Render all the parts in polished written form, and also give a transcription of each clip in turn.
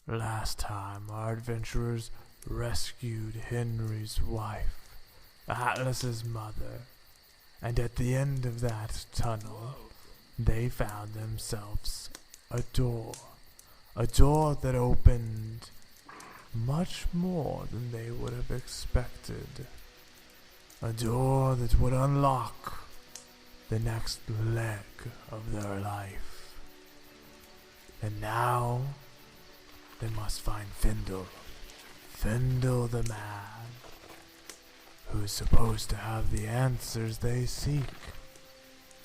Last time, our adventurers rescued Henry's wife, Atlas's mother, and at the end of that tunnel, they found themselves a door that opened much more than they would have expected. A door that would unlock the next leg of their life. And now, they must find Fendyl the man, who is supposed to have the answers they seek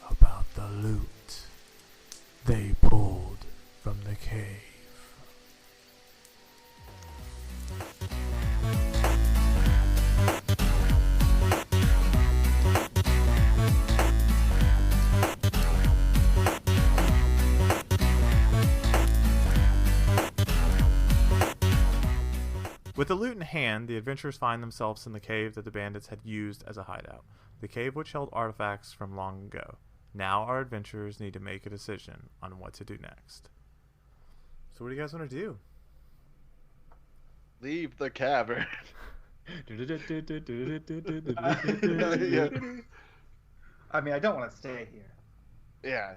about the loot they pulled from the cave. With the loot in hand, the adventurers find themselves in the cave that the bandits had used as a hideout. The cave which held artifacts from long ago. Now our adventurers need to make a decision on what to do next. So what do you guys want to do? Leave the cavern. Yeah. I mean, I don't want to stay here. Yeah.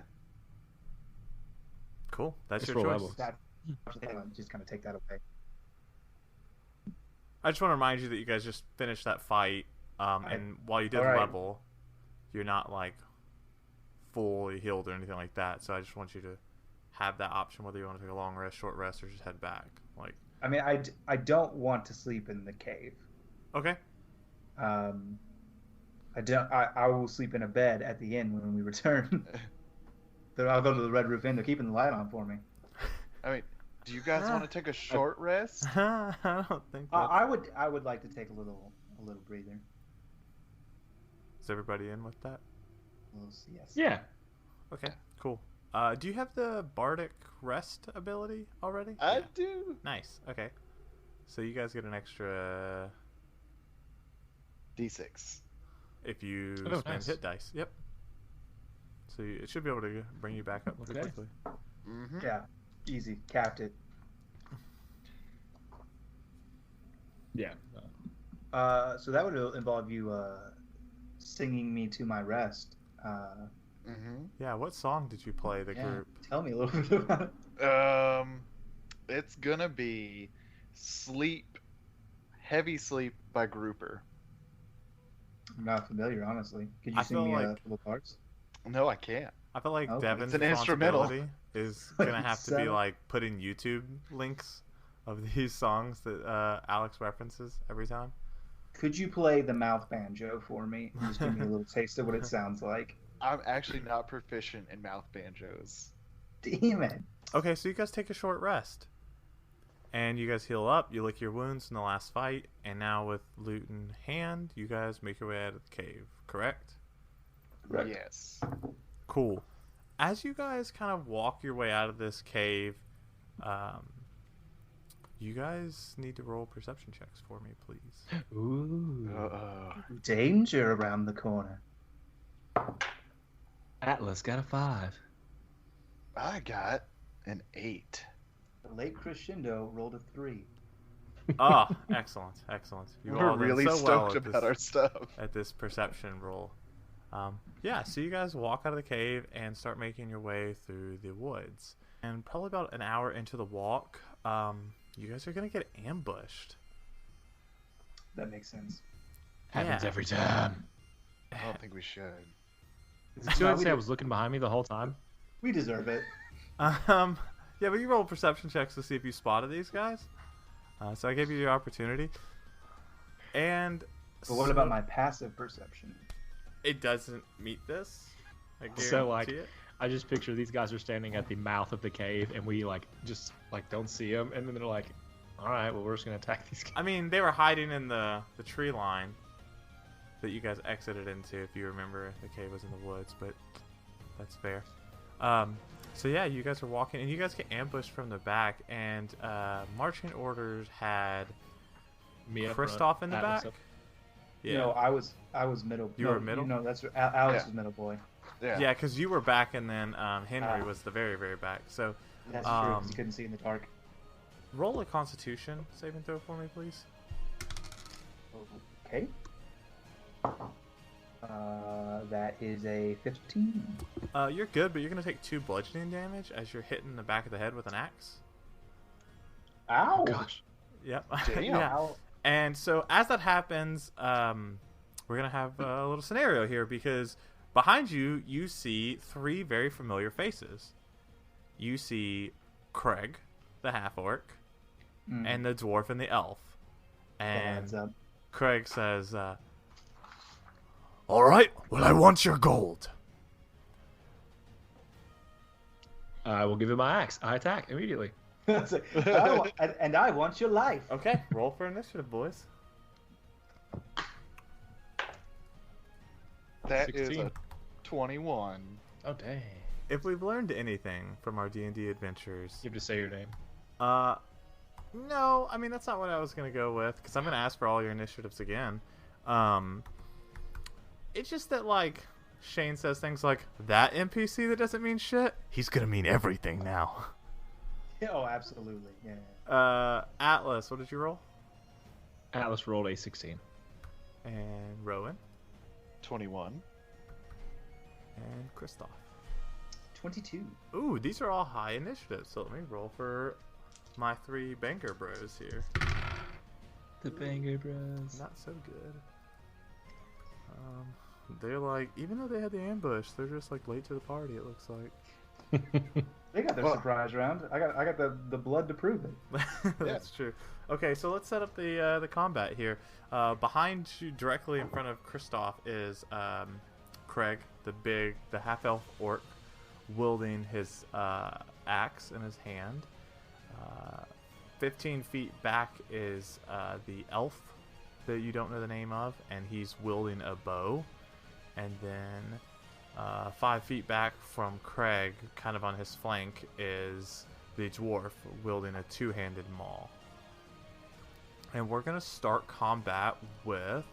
Cool. That's Just your roll choice. levels. Just kind of take that away. I just want to remind you that you guys just finished that fight, and while you did Alright. level, you're not like fully healed or anything like that. So I just want you to have that option whether you want to take a long rest, short rest, or just head back. Like, I mean, I don't want to sleep in the cave. okay, I will sleep in a bed at the inn when we return. I'll go to the Red Roof Inn. They're keeping the light on for me. I mean, do you guys want to take a short rest? I don't think that. I would like to take a little breather. Is everybody in with that? Yes. Yeah. Okay, cool. Do you have the bardic rest ability already? I Yeah. do. Nice. Okay. So you guys get an extra D6. if you Oh, spend nice. hit dice. Yep. So it should be able to bring you back up pretty Okay. quickly. Mm-hmm. Yeah. Easy. Capped it. Yeah. So that would involve you singing me to my rest. Mm-hmm. Yeah. What song did you play? The Yeah. group. Tell me a little bit about it. It's gonna be Heavy Sleep by Grouper. I'm not familiar, honestly. Could you I sing feel me a like- couple parts? No, I can't. I feel like Okay. Devin's It's an instrumental. responsibility is gonna have to be Seven. like putting YouTube links of these songs that Alex references every time. Could you play the mouth banjo for me? And just give me a little taste of what it sounds like. I'm actually not proficient in mouth banjos. Damn it. Okay, so you guys take a short rest. And you guys heal up, you lick your wounds in the last fight, and now with loot in hand, you guys make your way out of the cave, correct? Right. Yes. Cool. As you guys kind of walk your way out of this cave, you guys need to roll perception checks for me, please. Ooh. Danger around the corner. Atlas got a 5. I got an 8. The late Crescendo rolled a 3. Ah, excellent, excellent. You We're all did really so well stoked at about this, our stuff. at this perception roll. Yeah, so you guys walk out of the cave and start making your way through the woods. And probably about an hour into the walk, you guys are going to get ambushed. That makes sense. Happens Yeah. every time. I don't think we should. Is it too No, late to we say I do- was looking behind me the whole time? We deserve it. Yeah, but you roll perception checks to see if you spotted these guys. So I gave you your opportunity. And But what about my passive perception? It doesn't meet this. I So, like, guarantee it. I just picture these guys are standing at the mouth of the cave, and we just don't see them, and then they're like, "All right, well, we're just gonna attack these guys." I mean, they were hiding in the tree line that you guys exited into, if you remember. The cave was in the woods, but that's fair. So yeah, you guys are walking, and you guys get ambushed from the back, and marching orders had Me up front, Kristoff in the Atlas back. up- Yeah, You know, I was middle. You were middle? No, that's Alex Yeah. was middle boy. Yeah. yeah, because you were back, and then Henry was the very, very back. So That's true. 'Cause you couldn't see in the dark. roll a Constitution saving throw for me, please. Okay. That is a 15. You're good, but you're gonna take 2 bludgeoning damage as you're hitting the back of the head with an axe. Ow! Gosh. Yep. Damn. Yeah. Ow. And so as that happens, we're gonna have a little scenario here because behind you, you see 3 very familiar faces. You see Craig, the half-orc, and the dwarf and the elf. And Craig says, All right, well, I want your gold. I will give him my axe. I attack immediately. And I want your life. okay, roll for initiative, boys. That is 16. a 21. Oh, dang. If we've learned anything from our D&D adventures, You have to say your name. no, I mean that's not what I was gonna go with because I'm gonna ask for all your initiatives again. It's just that like Shane says things like that NPC that doesn't mean shit. He's gonna mean everything now. Oh, absolutely. Yeah. Atlas, what did you roll? Atlas rolled a 16. And Rowan 21. and Kristoff. 22. Ooh, these are all high initiatives. So let me roll for my 3 banger bros here. The Banger Bros. Not so good. They're like, even though they had the ambush, they're just like late to the party. It looks like. They got their surprise round. I got the blood to prove it. That's true. Okay, so let's set up the combat here. Behind you, directly in front of Kristoff, is Craig, the half-elf orc, wielding his axe in his hand. 15 feet back is the elf that you don't know the name of, and he's wielding a bow. And then 5 feet back from Craig, kind of on his flank, is the dwarf wielding a 2-handed maul. And we're going to start combat with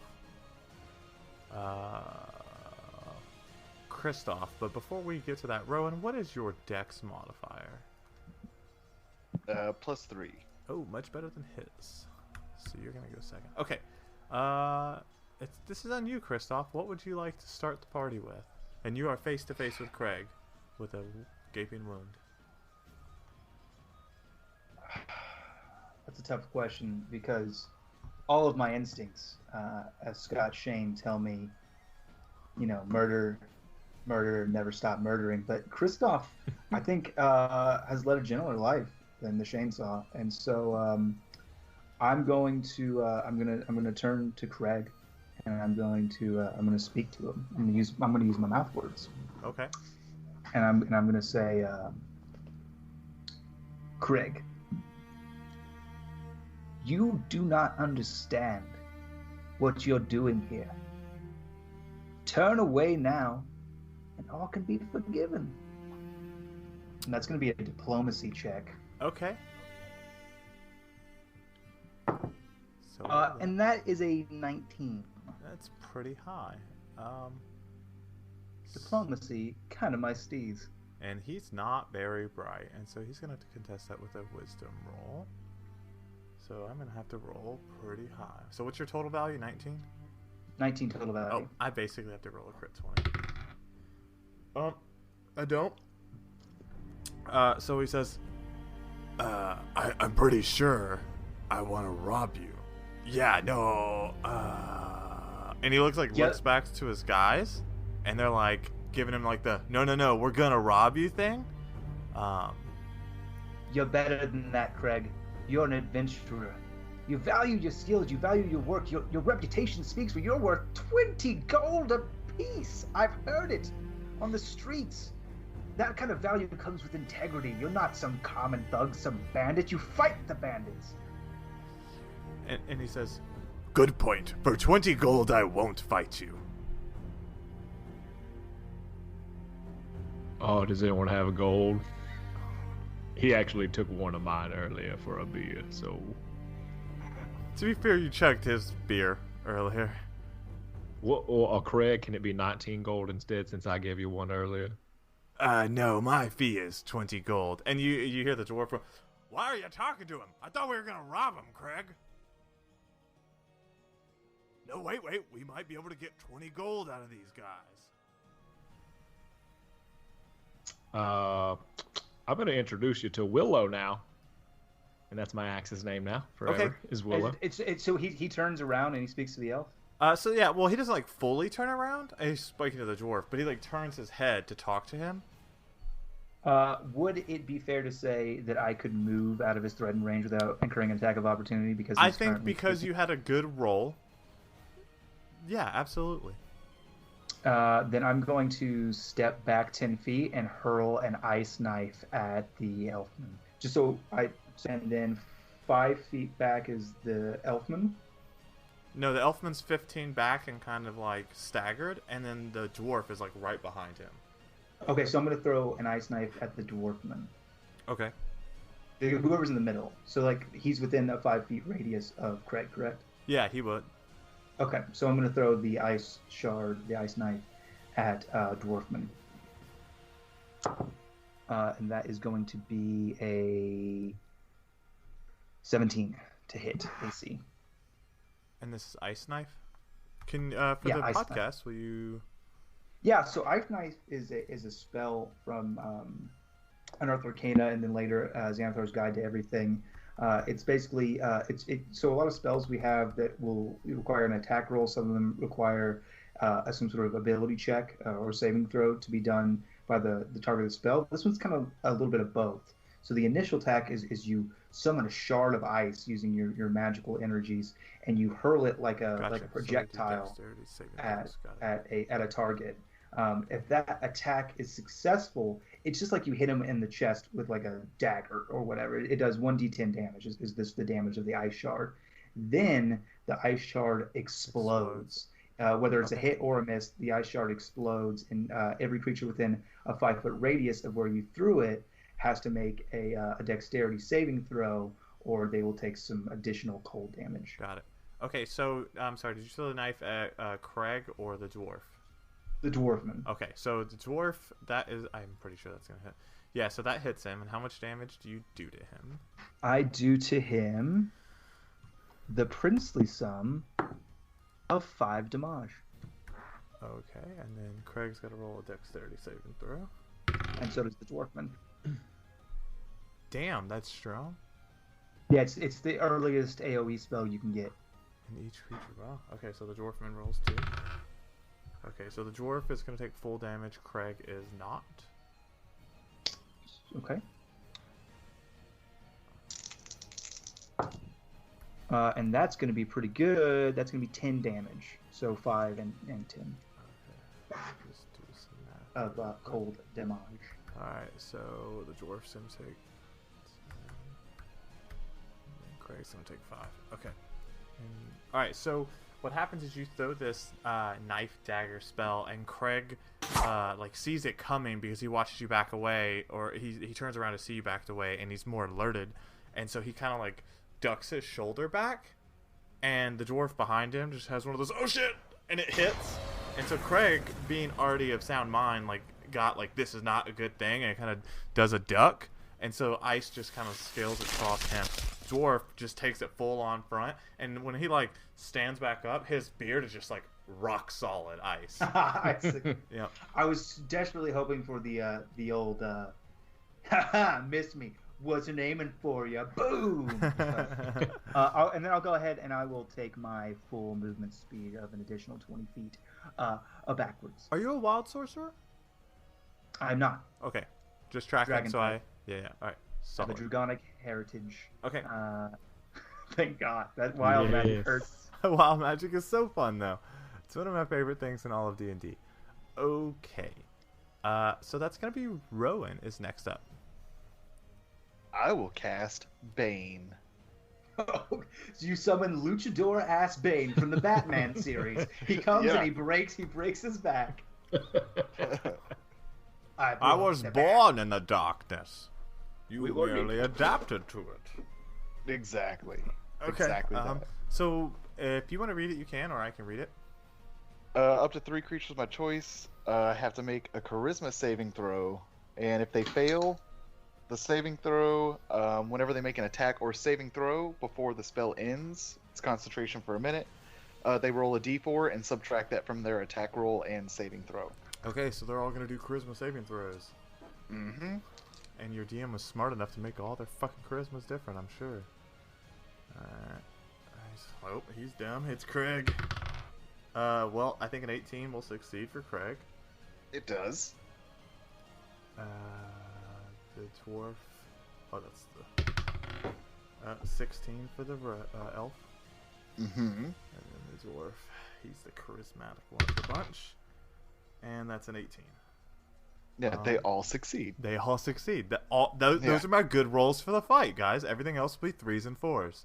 Kristoff. But before we get to that, Rowan, what is your dex modifier? +3. Oh, much better than his. So you're going to go second. Okay. This is on you, Kristoff. What would you like to start the party with? And you are face to face with Craig with a gaping wound. That's a tough question because all of my instincts, as Scott Shane tell me, murder, never stop murdering. But Kristoff, I think, has led a gentler life than the Shainsaw, and so I'm going to turn to Craig, and I'm going to speak to him. I'm going to use my mouth words. Okay. And I'm going to say, Craig, you do not understand what you're doing here. Turn away now, and all can be forgiven. And that's going to be a diplomacy check. Okay. So And that is a 19. that's pretty high. Diplomacy, kind of my steez. And he's not very bright, and so he's gonna have to contest that with a wisdom roll. So I'm gonna have to roll pretty high. So what's your total value? 19? 19 total value. Oh, I basically have to roll a crit 20. I don't. So he says, I'm pretty sure I want to rob you. yeah, no, and he looks back to his guys, and they're like giving him like the no, we're gonna rob you thing. You're better than that, Craig. You're an adventurer. You value your skills, you value your work, your reputation speaks for you're worth 20 gold apiece. I've heard it on the streets. That kind of value comes with integrity. You're not some common thug, some bandit. You fight the bandits. And he says, Good point. For 20 gold, I won't fight you. Oh, does anyone have a gold? He actually took one of mine earlier for a beer, so... to be fair, you chugged his beer earlier. What, or Craig, can it be 19 gold instead since I gave you one earlier? No, my fee is 20 gold. And you hear the dwarf go, Why are you talking to him? I thought we were gonna rob him, Craig. No, wait. We might be able to get 20 gold out of these guys. I'm going to introduce you to Willow now. And that's my axe's name now. Forever Okay. is Willow. So he turns around and he speaks to the elf. So yeah, well, he doesn't like fully turn around. He's speaking to the dwarf, but he like turns his head to talk to him. Would it be fair to say that I could move out of his threatened range without incurring an attack of opportunity? Because I think because you had a good roll. Yeah, absolutely. Then I'm going to step back 10 feet and hurl an ice knife at the elfman. Just so I send in 5 feet back is the elfman. No, the elfman's 15 back and kind of like staggered, and then the dwarf is like right behind him. Okay, so I'm going to throw an ice knife at the dwarfman. Okay. Whoever's in the middle. So like he's within a 5 feet radius of Craig, correct? Yeah, he would. Okay, so I'm going to throw the ice shard, the ice knife, at dwarfman. And that is going to be a 17 to hit AC. And this is ice knife. Can for the ice podcast, knife. will you? Yeah, so ice knife is a spell from Unearthed Arcana, and then later Xanathar's Guide to Everything. It's basically so a lot of spells we have that will require an attack roll. Some of them require some sort of ability check or saving throw to be done by the target of the spell. This one's kind of a little bit of both. So the initial attack is you summon a shard of ice using your magical energies, and you hurl it like a projectile at a target. If that attack is successful, it's just like you hit him in the chest with like a dagger or whatever. It does 1d10 damage. Is this the damage of the ice shard? Then the ice shard explodes. Whether it's a hit or a miss, the ice shard explodes, and every creature within a 5-foot radius of where you threw it has to make a dexterity saving throw, or they will take some additional cold damage. Got it. Okay, so I'm sorry. Did you throw the knife at Craig or the dwarf? The dwarfman. Okay, so the dwarf, that is, I'm pretty sure that's going to hit. Yeah, so that hits him, and how much damage do you do to him? I do to him the princely sum of 5 damage. Okay, and then Craig's got to roll a dexterity saving throw. And so does the dwarfman. Damn, that's strong. Yeah, it's the earliest AoE spell you can get. And each creature, wow. Okay, so the dwarfman rolls 2. Okay, so the dwarf is going to take full damage. Craig is not. Okay. And that's going to be pretty good. That's going to be 10 damage. So 5 and 10 Okay. Just do some math. of cold damage. Alright, so the dwarf's going to take 10. And Craig's going to take 5. Okay. Alright, so what happens is you throw this knife dagger spell, and Craig like sees it coming because he watches you back away, or he turns around to see you backed away, and he's more alerted, and so he kind of like ducks his shoulder back, and the dwarf behind him just has one of those oh shit, and it hits, and so Craig, being already of sound mind, like got like this is not a good thing, and it kind of does a duck, and so ice just kind of scales across him. Dwarf just takes it full on front, and when he like stands back up, his beard is just like rock solid ice. I see. Yeah. I was desperately hoping for the old haha, missed me. Wasn't aiming for you. Boom. And then I'll go ahead and I will take my full movement speed of an additional 20 feet backwards. Are you a wild sorcerer? I'm not. Okay, just tracking. Dragon So type. yeah. All right. I have a Solid. dragonic heritage. Okay. Thank God. That wild magic Yes. hurts. Wild magic is so fun though. It's one of my favorite things in all of D&D. Okay. So that's gonna be Rowan is next up. I will cast Bane. So you summon Luchador ass Bane from the Batman series. He comes Yeah. and he breaks his back. I was born in the darkness. You We were merely adapted to it. Exactly. Okay. Exactly that. So if you want to read it, you can, or I can read it. Up to 3 creatures of my choice have to make a charisma saving throw, and if they fail, The saving throw, whenever they make an attack or saving throw before the spell ends, it's concentration for a minute. They roll a d4 and subtract that from their attack roll and saving throw. Okay, so they're all gonna do charisma saving throws. Mm-hmm. And your DM was smart enough to make all their fucking charismas different, I'm sure. Alright. Oh, he's down. It's Craig. Well, I think an 18 will succeed for Craig. It does. The dwarf. Oh, that's the 16 for the elf. Mm-hmm. And then the dwarf. He's the charismatic one of the bunch. And that's an 18. Yeah, they all succeed. They all succeed. Those are my good rolls for the fight, guys. Everything else will be 3s and 4s.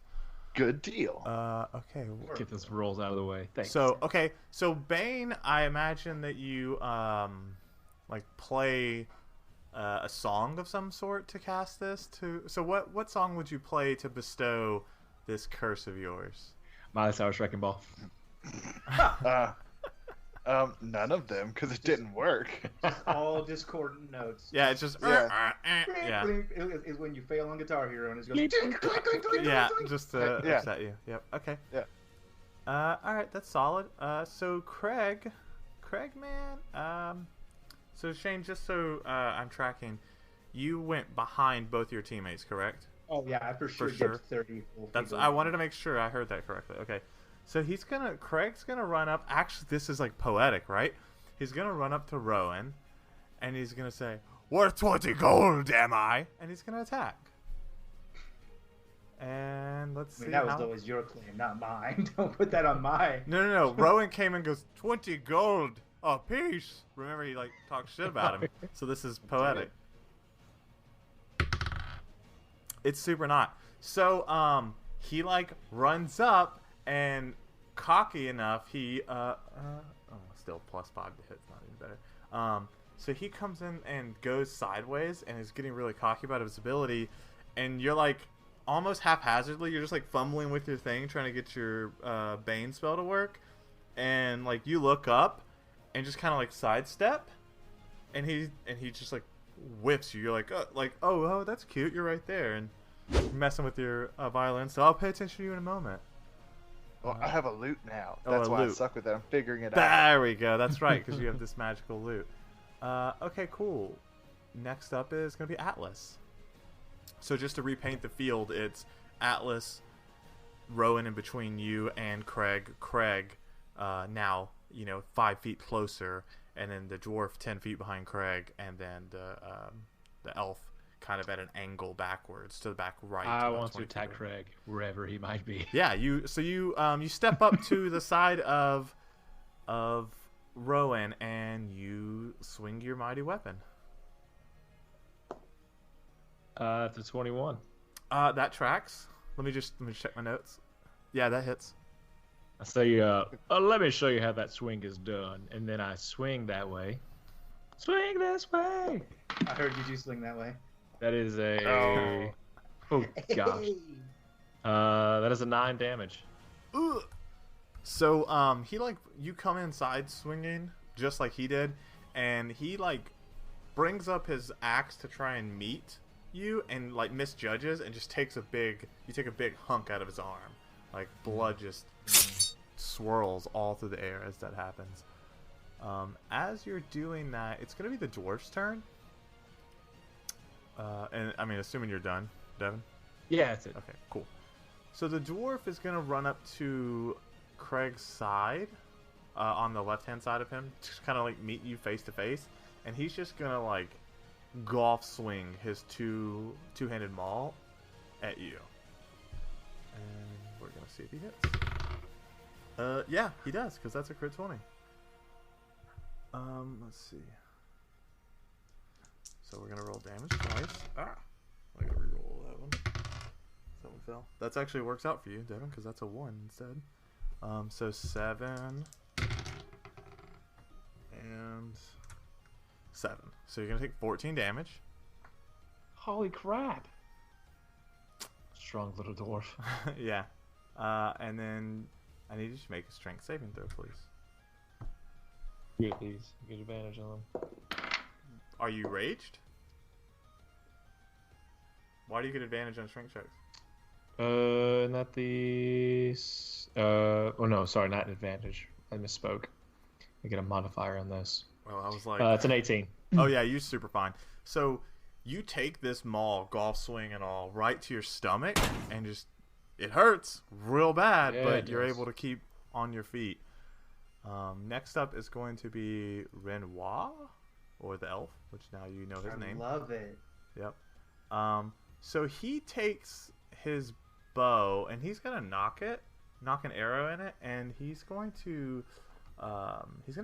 Good deal. Okay. Get those rolls out of the way. Thanks. So Bane, I imagine that you like play a song of some sort to cast this. So what song would you play to bestow this curse of yours? Miley Cyrus Wrecking Ball. None of them, because it didn't work. All discordant notes. Yeah, it's just Yeah. yeah. Is when you fail on Guitar Hero and it's going. Yeah, just to Yeah. upset you. Yep. Okay. Yeah. All right, that's solid. So Craig, man. So Shane, just so I'm tracking, you went behind both your teammates, correct? Oh yeah, I for sure get 30 full That's. people. I wanted to make sure I heard that correctly. Okay. So Craig's gonna run up. Actually, this is like poetic, right? He's gonna run up to Rowan, and he's gonna say, "Worth 20 gold, am I?" And he's gonna attack. And let's see. that was always your claim, not mine. Don't put that on my. No. Rowan came and goes 20 gold a piece. Remember, he like talked shit about him. So this is poetic. It's super not. So he like runs up and cocky enough. He still +5 to hit. It's not even better. So he comes in and goes sideways and is getting really cocky about his ability, and you're like almost haphazardly, you're just like fumbling with your thing trying to get your Bane spell to work, and like you look up and just kind of like sidestep, and he just like whips you. You're like oh that's cute, you're right there, and messing with your violin, so I'll pay attention to you in a moment. Well, I have a lute now. Oh, That's a why lute. I suck with it. I'm figuring it out. There we go. That's right, because you have this magical loot. Okay, cool. Next up is going to be Atlas. So just to repaint the field, it's Atlas, Rowan in between you and Craig. Craig, now 5 feet closer, and then the dwarf 10 feet behind Craig, and then the elf kind of at an angle backwards to the back right. I about want to 20 attack feet. Craig wherever he might be. Yeah, you step up to the side of Rowan and you swing your mighty weapon. It's a 21. That tracks. Let me check my notes. Yeah, that hits. I say, let me show you how that swing is done, and then I swing that way. Swing this way. I heard you do swing that way. That is a. Oh gosh. That is a 9 damage. Ugh. So he you come inside swinging just like he did, and he brings up his axe to try and meet you, and misjudges and just takes a big hunk out of his arm. Blood just swirls all through the air as that happens. As you're doing that, it's gonna be the dwarf's turn. And I mean, assuming you're done, Devin. Yeah, that's it. Okay, cool. So the dwarf is gonna run up to Craig's side, on the left-hand side of him, just kind of meet you face to face, and he's just gonna golf swing his two-handed maul at you. And we're gonna see if he hits. Yeah, he does, because that's a crit 20. Let's see. So we're gonna roll damage twice. I gotta reroll that one. That one fell. That's actually works out for you, Devin, because that's a 1 instead. So 7 and 7. So you're gonna take 14 damage. Holy crap! Strong little dwarf. Yeah. And then I need you to make a strength saving throw, please. Yeah, please. Get advantage on them. Are you raged? Why do you get advantage on strength checks? Not the. Oh no, sorry, not an advantage. I misspoke. I get a modifier on this. Well, I was like, It's an 18. oh yeah, you're super fine. So you take this maul, golf swing and all, right to your stomach, and just it hurts real bad, Yeah, but it you're does. able to keep on your feet. Next up is going to be Renoir, or the elf, which now you know his I name. love it. Yep. So he takes his bow and he's gonna knock an arrow in it, and he's going to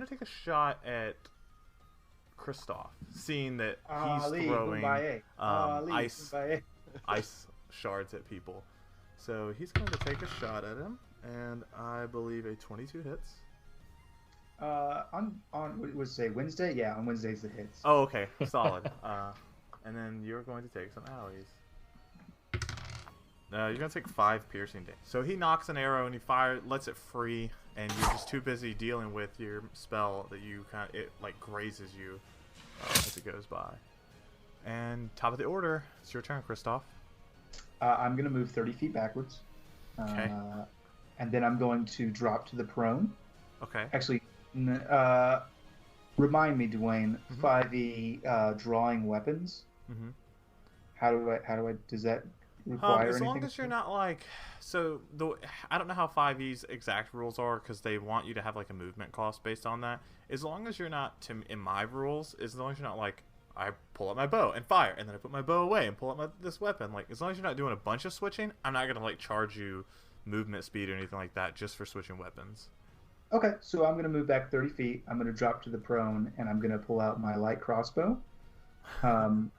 take a shot at Kristoff, seeing that he's Ali, throwing Kumbaya. Ali, ice Kumbaya. ice shards at people. So he's going to take a shot at him, and I believe a 22 hits. On what was say Wednesday? Yeah, on Wednesdays it hits. Oh, okay, solid. And then you're going to take some alleys. You're going to take 5 piercing damage. So he knocks an arrow and he lets it free, and you're just too busy dealing with your spell that it like grazes you as it goes by. And top of the order, it's your turn, Kristoff. I'm gonna move 30 feet backwards. Okay. And then I'm going to drop to the prone. Okay. Actually, remind me, Dwayne. Mhm. 5e drawing weapons. Mm-hmm. How do I? Does that require As anything? long as you're not like I don't know how 5e's exact rules are, because they want you to have like a movement cost based on that. As long as you're not in my rules, as long as you're not like I pull out my bow and fire, and then I put my bow away and pull out this weapon, like as long as you're not doing a bunch of switching, I'm not gonna like charge you movement speed or anything like that just for switching weapons. Okay, so I'm going to move back 30 feet. I'm going to drop to the prone, and I'm going to pull out my light crossbow. And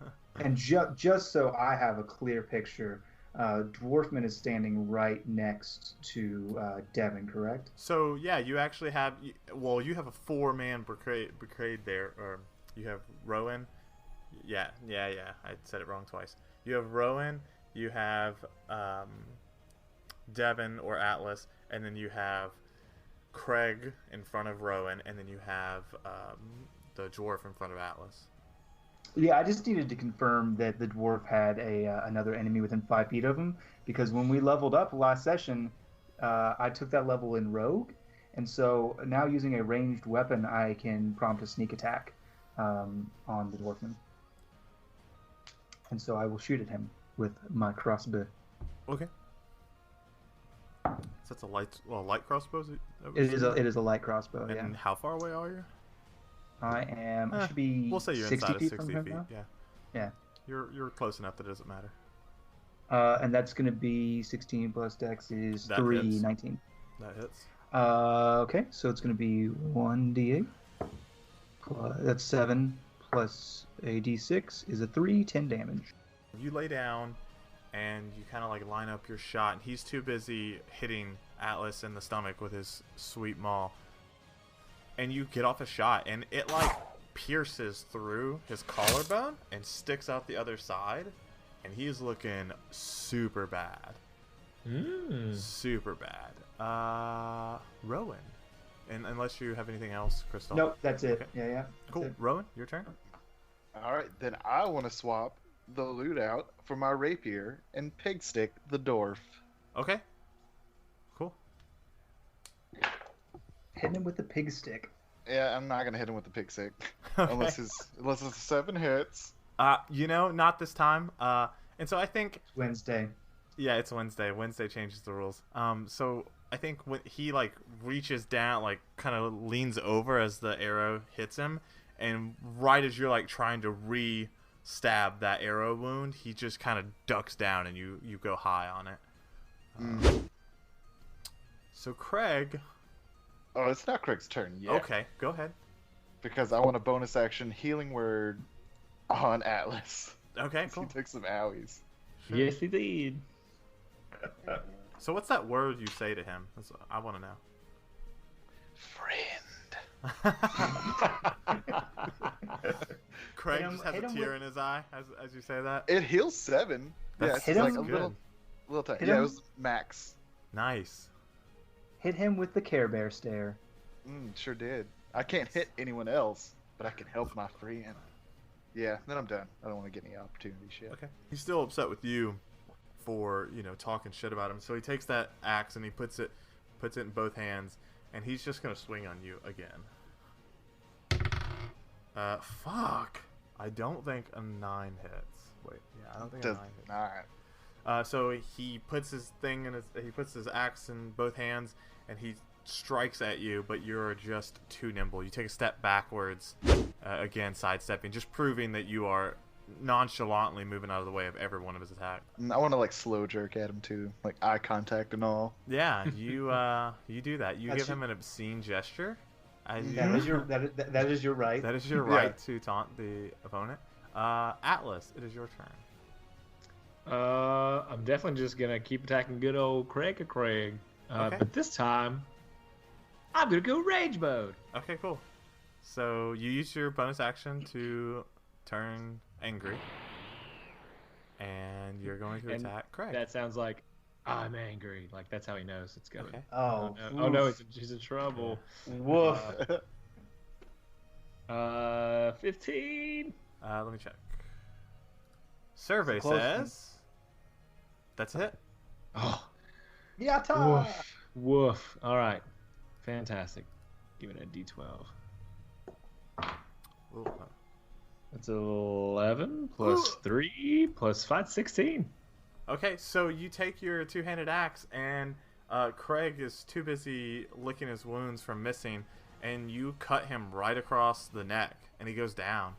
just so I have a clear picture, Dwarfman is standing right next to Devin, correct? So yeah, you actually have you have a 4-man brigade there, or you have Rowan. Yeah. I said it wrong twice. You have Rowan, you have Devin or Atlas, and then you have Craig in front of Rowan, and then you have the dwarf in front of Atlas. Yeah, I just needed to confirm that the dwarf had another enemy within 5 feet of him, because when we leveled up last session, I took that level in Rogue, and so now using a ranged weapon, I can prompt a sneak attack on the dwarfman. And so I will shoot at him with my crossbow. Okay. So that's a light crossbow. It is a light crossbow. And Yeah. how far away are you? I should be. We'll say you're 60 inside of feet 60 from him feet. now. Yeah. Yeah. You're close enough that it doesn't matter. And that's going to be 16 plus dex is That 3, hits. 19. That hits. Okay, so it's going to be 1d8. That's 7 plus a d6 is a 3, 10 damage. You lay down, and you kind of like line up your shot, and he's too busy hitting Atlas in the stomach with his sweet maul. And you get off a shot, and it like pierces through his collarbone and sticks out the other side, and he's looking super bad. Super bad. Rowan. And unless you have anything else, Kristoff. Nope, that's it. Okay. Yeah. That's Cool. it. Rowan, your turn. All right, then I want to swap the Lute out for my rapier and pig stick the dwarf. Okay. Cool. Hitting him with the pig stick. Yeah, I'm not gonna hit him with the pig stick Okay. unless it's 7 hits. Not this time. And so I think, It's Wednesday. yeah, it's Wednesday. Wednesday changes the rules. So I think when he like reaches down, like kind of leans over as the arrow hits him, and right as you're like trying to re-stab that arrow wound, he just kind of ducks down, and you go high on it. So Craig. Oh, it's not Craig's turn yet. Okay, go ahead. Because I want a bonus action healing word on Atlas. Okay, He cool. took some owies. Sure. Yes, he did. So what's that word you say to him? I want to know. Friend. Craig Hit him- just has hit a him tear with- in his eye as you say that. It heals 7. That's- it's Hit like him- a little time. hit Yeah, him- it was max. Nice. Hit him with the Care Bear stare. Sure did. I can't hit anyone else, but I can help my friend. Yeah, then I'm done. I don't want to get any opportunities yet. Okay. He's still upset with you for, talking shit about him. So he takes that axe and he puts it in both hands, and he's just going to swing on you again. Fuck. I don't think a 9 hits. Wait, yeah, I don't think a 9 hits. Alright. So he puts his axe in both hands, and he strikes at you, but you're just too nimble. You take a step backwards, again sidestepping, just proving that you are nonchalantly moving out of the way of every one of his attacks. I want to like slow jerk at him too, like eye contact and all. Yeah, you do that. You give him an obscene gesture. That is your right. That is your right to taunt the opponent. Atlas, it is your turn. I'm definitely just gonna keep attacking good old Craig. Okay. But this time, I'm gonna go rage mode. Okay, cool. So you use your bonus action to turn angry, and you're going to attack Craig. That sounds like I'm angry. Like that's how he knows it's going. Okay. Oh, Oh no, he's in trouble. Woof. 15. Let me check. Survey Close. says that's a hit. Oh, Yatta! woof. All right, fantastic. Give it a D12. Ooh, That's 11 plus 3 plus 5, 16. Okay, so you take your two-handed axe, and Craig is too busy licking his wounds from missing, and you cut him right across the neck, and he goes down.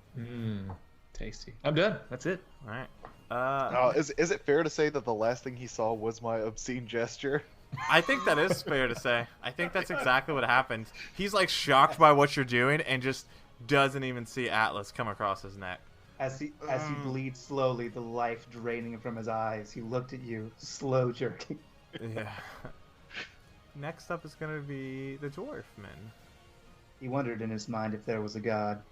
Tasty. I'm done. That's it. All right. Is it fair to say that the last thing he saw was my obscene gesture? I think that is fair to say. I think that's exactly what happened. He's like shocked by what you're doing, and just doesn't even see Atlas come across his neck. As he bleeds slowly, the life draining from his eyes, he looked at you, slow jerking. Yeah. Next up is going to be the Dwarfman. He wondered in his mind if there was a god.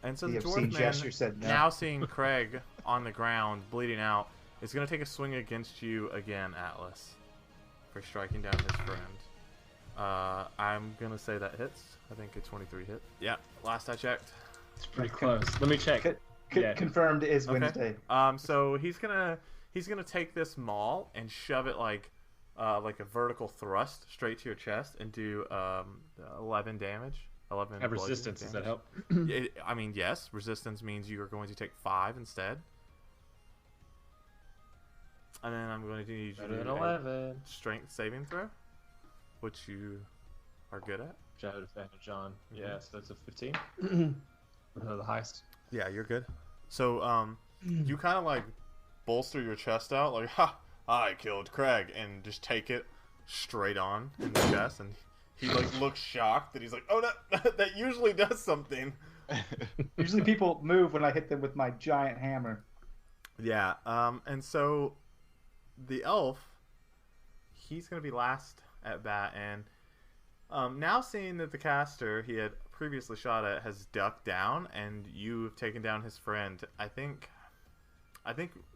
And so The the obscene gesture Dwarfman, said no. now seeing Craig on the ground, bleeding out, is going to take a swing against you again, Atlas, for striking down his friend. I'm going to say that hits. I think a 23 hit. Yeah, last I checked. It's pretty close. Let me check. Yeah. Confirmed is Okay. Wednesday. So he's gonna take this maul and shove it like a vertical thrust straight to your chest and do 11 damage. 11. Have resistance. Does that help? I mean, yes. Resistance means you are going to take 5 instead. And then I'm going to need you to do a 11. strength saving throw, which you are good at. Which I had advantage on. Mhm. Yeah, so that's a 15. The highest. Yeah, you're good. So, you kind of like bolster your chest out, like, ha, I killed Craig, and just take it straight on in the chest, and he like looks shocked that he's like, oh, that usually does something. Usually people move when I hit them with my giant hammer. Yeah, and so the elf, he's gonna be last at bat, and now seeing that the caster he had previously shot at has ducked down, and you've taken down his friend, I think,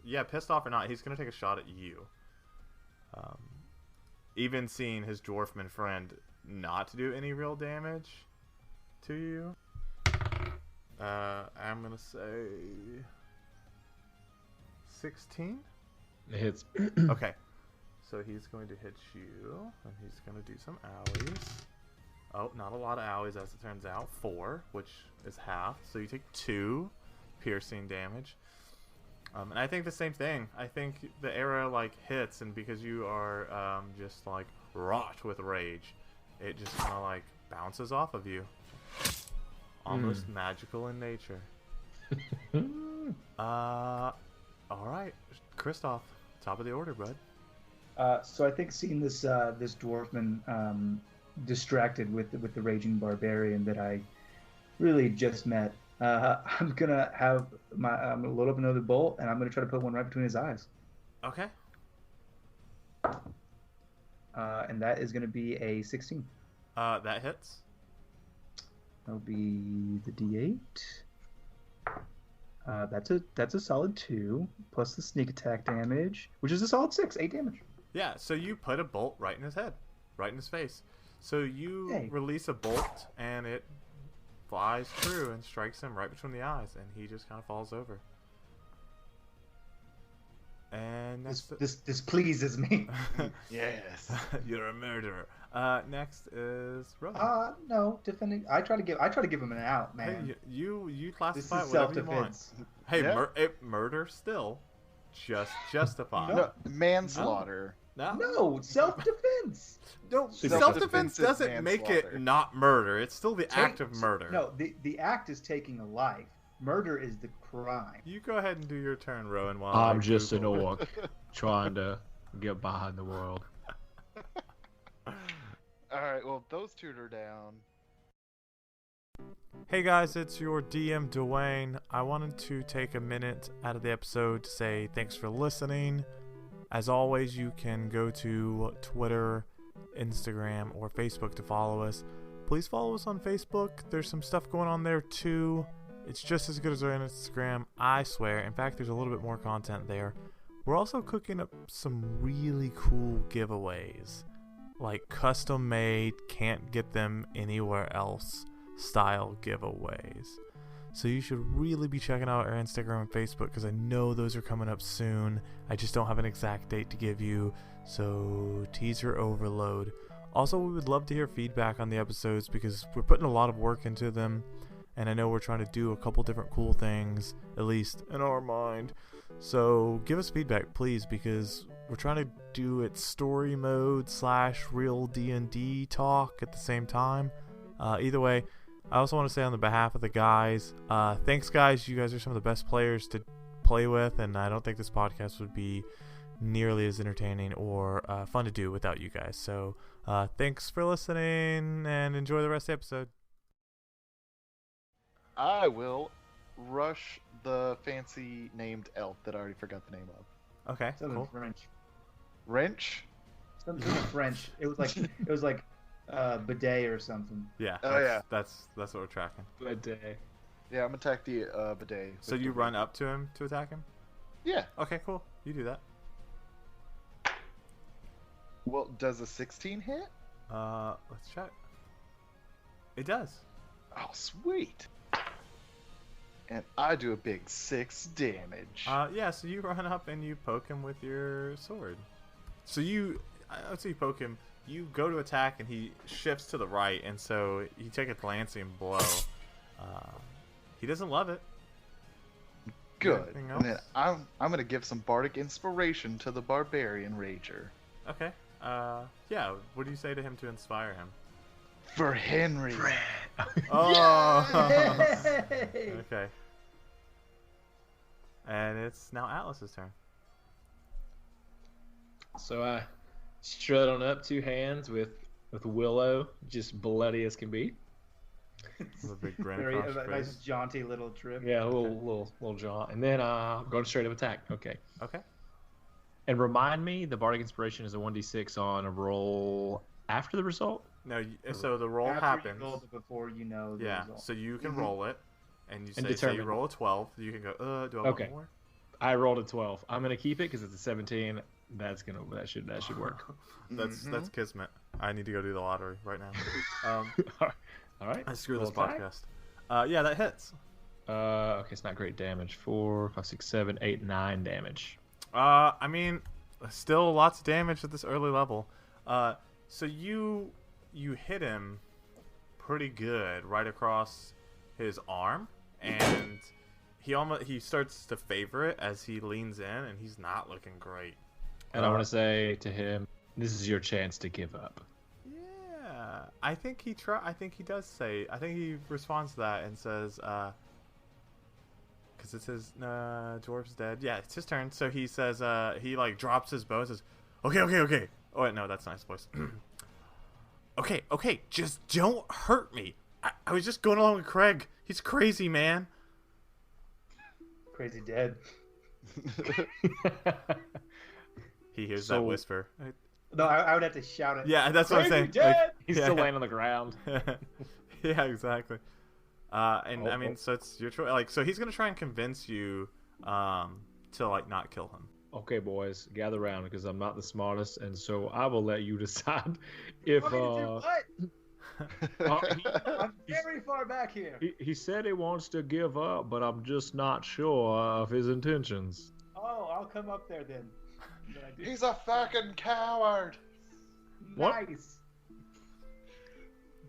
yeah, pissed off or not, he's gonna take a shot at you. Even seeing his dwarfman friend not to do any real damage to you. I'm gonna say 16. It hits. Okay, so he's going to hit you, and he's going to do some owies. Oh, not a lot of owies, as it turns out. 4, which is half. So you take 2 piercing damage. And I think the same thing. I think the arrow like hits, and because you are just like wrought with rage, it just kind of like bounces off of you. Almost magical in nature. All right, Kristoff, top of the order, bud. So I think seeing this this dwarfman distracted with the raging barbarian that I really just met, I'm gonna load up another bolt, and I'm gonna try to put one right between his eyes. Okay. And that is gonna be a 16. That hits. That'll be the D8. That's a solid 2 plus the sneak attack damage, which is a solid 6, 8 damage. Yeah, so you put a bolt right in his head, right in his face. So you Hey. release a bolt, and it flies through and strikes him right between the eyes, and he just kind of falls over. And next, This pleases me. Yes. you're a murderer. Next is Rowan. No, defending. I try to give him an out, man. Hey, you This classify is it whatever you want. self-defense. Hey, Yeah. murder still, just justified. No, manslaughter. No, self-defense. No, Super self-defense defensive doesn't make it manslaughter. not murder. It's still the act of murder. No, the act is taking a life. Murder is the crime. You go ahead and do your turn, Rowan. While I'm I just an Google. orc trying to get behind the world. Alright, well, those two are down. Hey guys, it's your DM Dwayne. I wanted to take a minute out of the episode to say thanks for listening. As always, you can go to Twitter, Instagram, or Facebook to follow us. Please follow us on Facebook. There's some stuff going on there too. It's just as good as our Instagram, I swear. In fact, there's a little bit more content there. We're also cooking up some really cool giveaways, like custom made, can't get them anywhere else style giveaways. So you should really be checking out our Instagram and Facebook, because I know those are coming up soon. I just don't have an exact date to give you, so teaser overload. Also, we would love to hear feedback on the episodes, because we're putting a lot of work into them, and I know we're trying to do a couple different cool things, at least in our mind. So give us feedback, please, because we're trying to do it story mode / real D&D talk at the same time. Either way, I also want to say on the behalf of the guys, thanks guys. You guys are some of the best players to play with, and I don't think this podcast would be nearly as entertaining or fun to do without you guys. So thanks for listening, and enjoy the rest of the episode. I will rush the fancy named elf that I already forgot the name of. Okay, Something cool. French. Wrench? Something French. It was like bidet or something. Yeah. Oh, yeah. That's what we're tracking. Good day. Yeah, I'm gonna attack the bidet. So with you the run wrench. up to him to attack him? Yeah. Okay, cool. You do that. Well, does a 16 hit? Let's check. It does. Oh, sweet. And I do a big 6 damage. Yeah, so you run up and you poke him with your sword. So I would say you poke him, you go to attack and he shifts to the right, and so you take a glancing blow. He doesn't love it. Good. Anything And then else? I'm gonna give some bardic inspiration to the barbarian rager. Okay. Yeah, what do you say to him to inspire him? For Henry. Oh! Yay! Okay. And it's now Atlas's turn. So I strut on up, 2 hands with Willow, just bloody as can be. With a big grin Very across your nice face. jaunty little trip. Yeah, a little jaunt, and then going straight up attack. Okay. Okay. And remind me, the bardic inspiration is a 1d6 on a roll after the result. No, so the roll After happens. You rolled it before you know the Yeah, result. so you can Mhm. roll it, and you And say you determine. roll a 12. You can go, do I Okay. want more? I rolled a 12. I'm gonna keep it because it's a 17. That should work. That's kismet. I need to go do the lottery right now. All right. I screw this Roll attack. podcast. Yeah, that hits. Okay, it's not great damage. 4, 5, 6, 7, 8, 9 damage. I mean, still lots of damage at this early level. So you hit him pretty good right across his arm, and he starts to favor it as he leans in, and he's not looking great. And I want to say to him, this is your chance to give up. Yeah, I think he does say. I think he responds to that and says, because it says dwarf's dead. Yeah, it's his turn. So he says, he like drops his bow and says, okay. Oh wait, no, that's not his voice. Okay, just don't hurt me. I was just going along with Craig. He's crazy, man. Crazy dead. He hears So- that whisper. No, I would have to shout it. Yeah, that's what I'm saying. Crazy dead! He's Yeah. still laying on the ground. Yeah, exactly. And I mean, Oh. so it's your choice. Like, so he's gonna try and convince you, to like not kill him. Okay, boys, gather around because I'm not the smartest, and so I will let you decide if Want me to do what? I'm very far back here. He said he wants to give up, but I'm just not sure of his intentions. Oh, I'll come up there then. But I do- He's a fucking coward. What? Nice.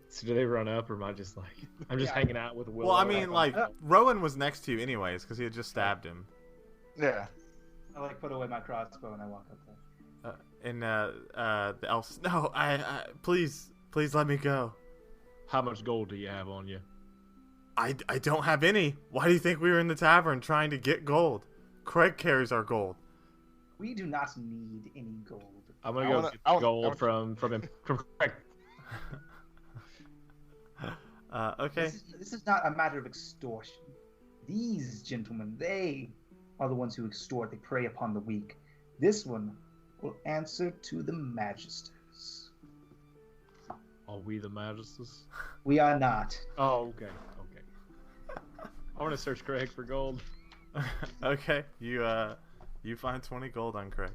So do they run up, or am I just like I'm just Yeah. hanging out with Will? Well, I mean, like Rowan was next to you anyways because he had just stabbed him. Yeah. I like put away my crossbow and I walk up there. And the elf. No, I please let me go. How much gold do you have on you? I don't have any. Why do you think we were in the tavern trying to get gold? Craig carries our gold. We do not need any gold. I'm gonna I go wanna- get I the wanna- gold from Craig. Okay. This is not a matter of extortion. These gentlemen, they are the ones who extort. They prey upon the weak. This one will answer to the magisters. Are we the magisters? We are not. Oh, okay. I want to search Craig for gold. Okay. You find 20 gold on Craig.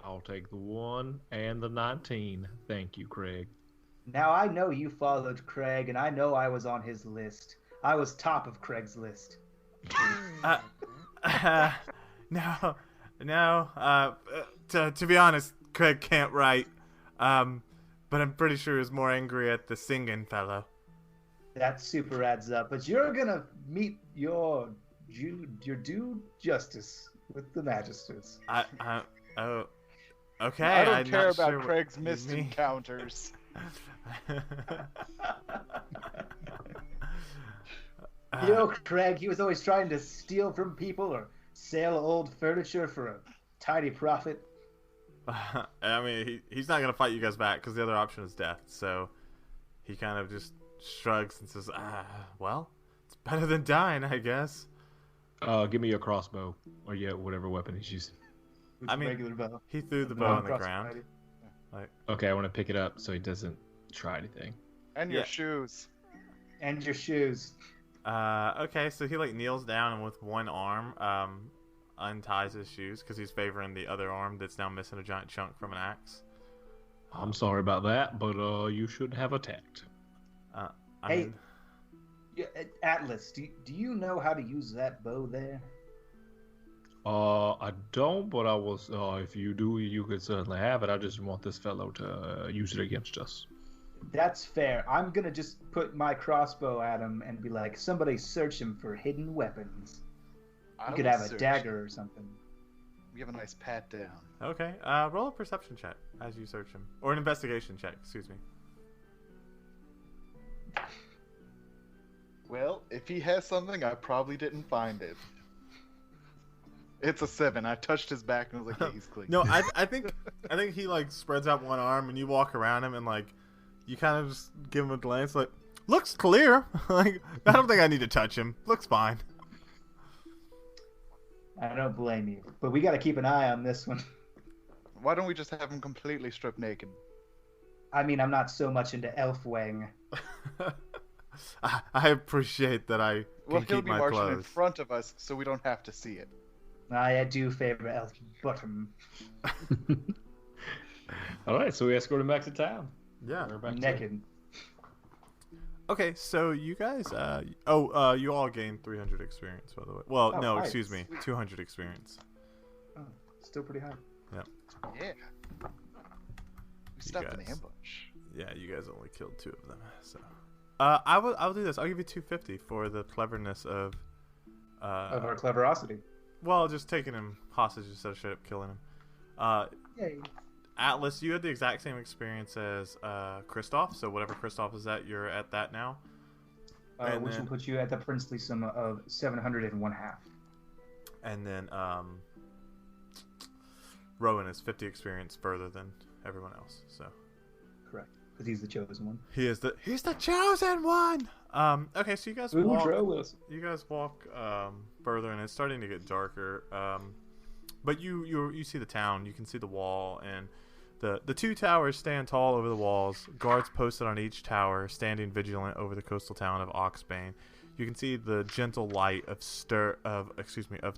I'll take the 1 and the 19. Thank you, Craig. Now I know you followed Craig, and I know I was on his list. I was top of Craig's list. No. To be honest, Craig can't write. But I'm pretty sure he's more angry at the singing fellow. That super adds up. But you're gonna meet your due justice with the magisters. Oh, okay. I don't I'm care not about sure what Craig's you missed mean. encounters. You know, Craig, he was always trying to steal from people or sell old furniture for a tiny profit. I mean, he's not gonna fight you guys back because the other option is death. So he kind of just shrugs and says, well, it's better than dying, I guess." Give me your crossbow, or whatever weapon he's using. With I a mean, regular bow. He threw the No, bow on the crossbow. ground. Okay, I want to pick it up so he doesn't try anything. And your Yeah. shoes. And your shoes. Okay, so he kneels down and with one arm unties his shoes because he's favoring the other arm that's now missing a giant chunk from an axe. I'm sorry about that, but you should have attacked. I Hey. mean, Yeah, Atlas, do you know how to use that bow there? I don't, but I was. If you do, you could certainly have it. I just want this fellow to use it against us. That's fair. I'm gonna just put my crossbow at him and be like, somebody search him for hidden weapons. I You could will have a search. dagger or something. We have a nice pat down. okay. Roll a perception check as you search him, or an investigation check. Excuse me. Well, if he has something, I probably didn't find it. It's a 7. I touched his back and was like, yeah, he's clean. No, I think he spreads out one arm and you walk around him and you kind of just give him a glance looks clear. I don't think I need to touch him. Looks fine. I don't blame you, but we got to keep an eye on this one. Why don't we just have him completely stripped naked? I mean, I'm not so much into elf wang. I appreciate that I can Well, he'll keep be my marching in clothes. front of us, so we don't have to see it. I do favor elf bottom. All right, so we escort him back to town. Yeah. We're back to- Naked. Okay, so you guys, you all gained 300 experience, by the way. Well, Oh, no, nice. excuse me, 200 experience. Oh, still pretty high. Yeah. We stopped an guys. ambush. Yeah, you guys only killed 2 of them, so. I'll do this. I'll give you 250 for the cleverness of Of our cleverosity. well, just taking him hostage instead of straight up killing him. Yay. Atlas, you had the exact same experience as Kristoff, so whatever Kristoff is at, you're at that now. And Which then- will put you at the princely sum of 701/2. And then Rowan is 50 experience further than everyone else, so. Correct. Because he's the chosen one. He's the chosen one. Okay, so you guys walk. You guys walk further, and it's starting to get darker. But you see the town. You can see the wall, and the 2 towers stand tall over the walls. Guards posted on each tower, standing vigilant over the coastal town of Oxbane. You can see the gentle light of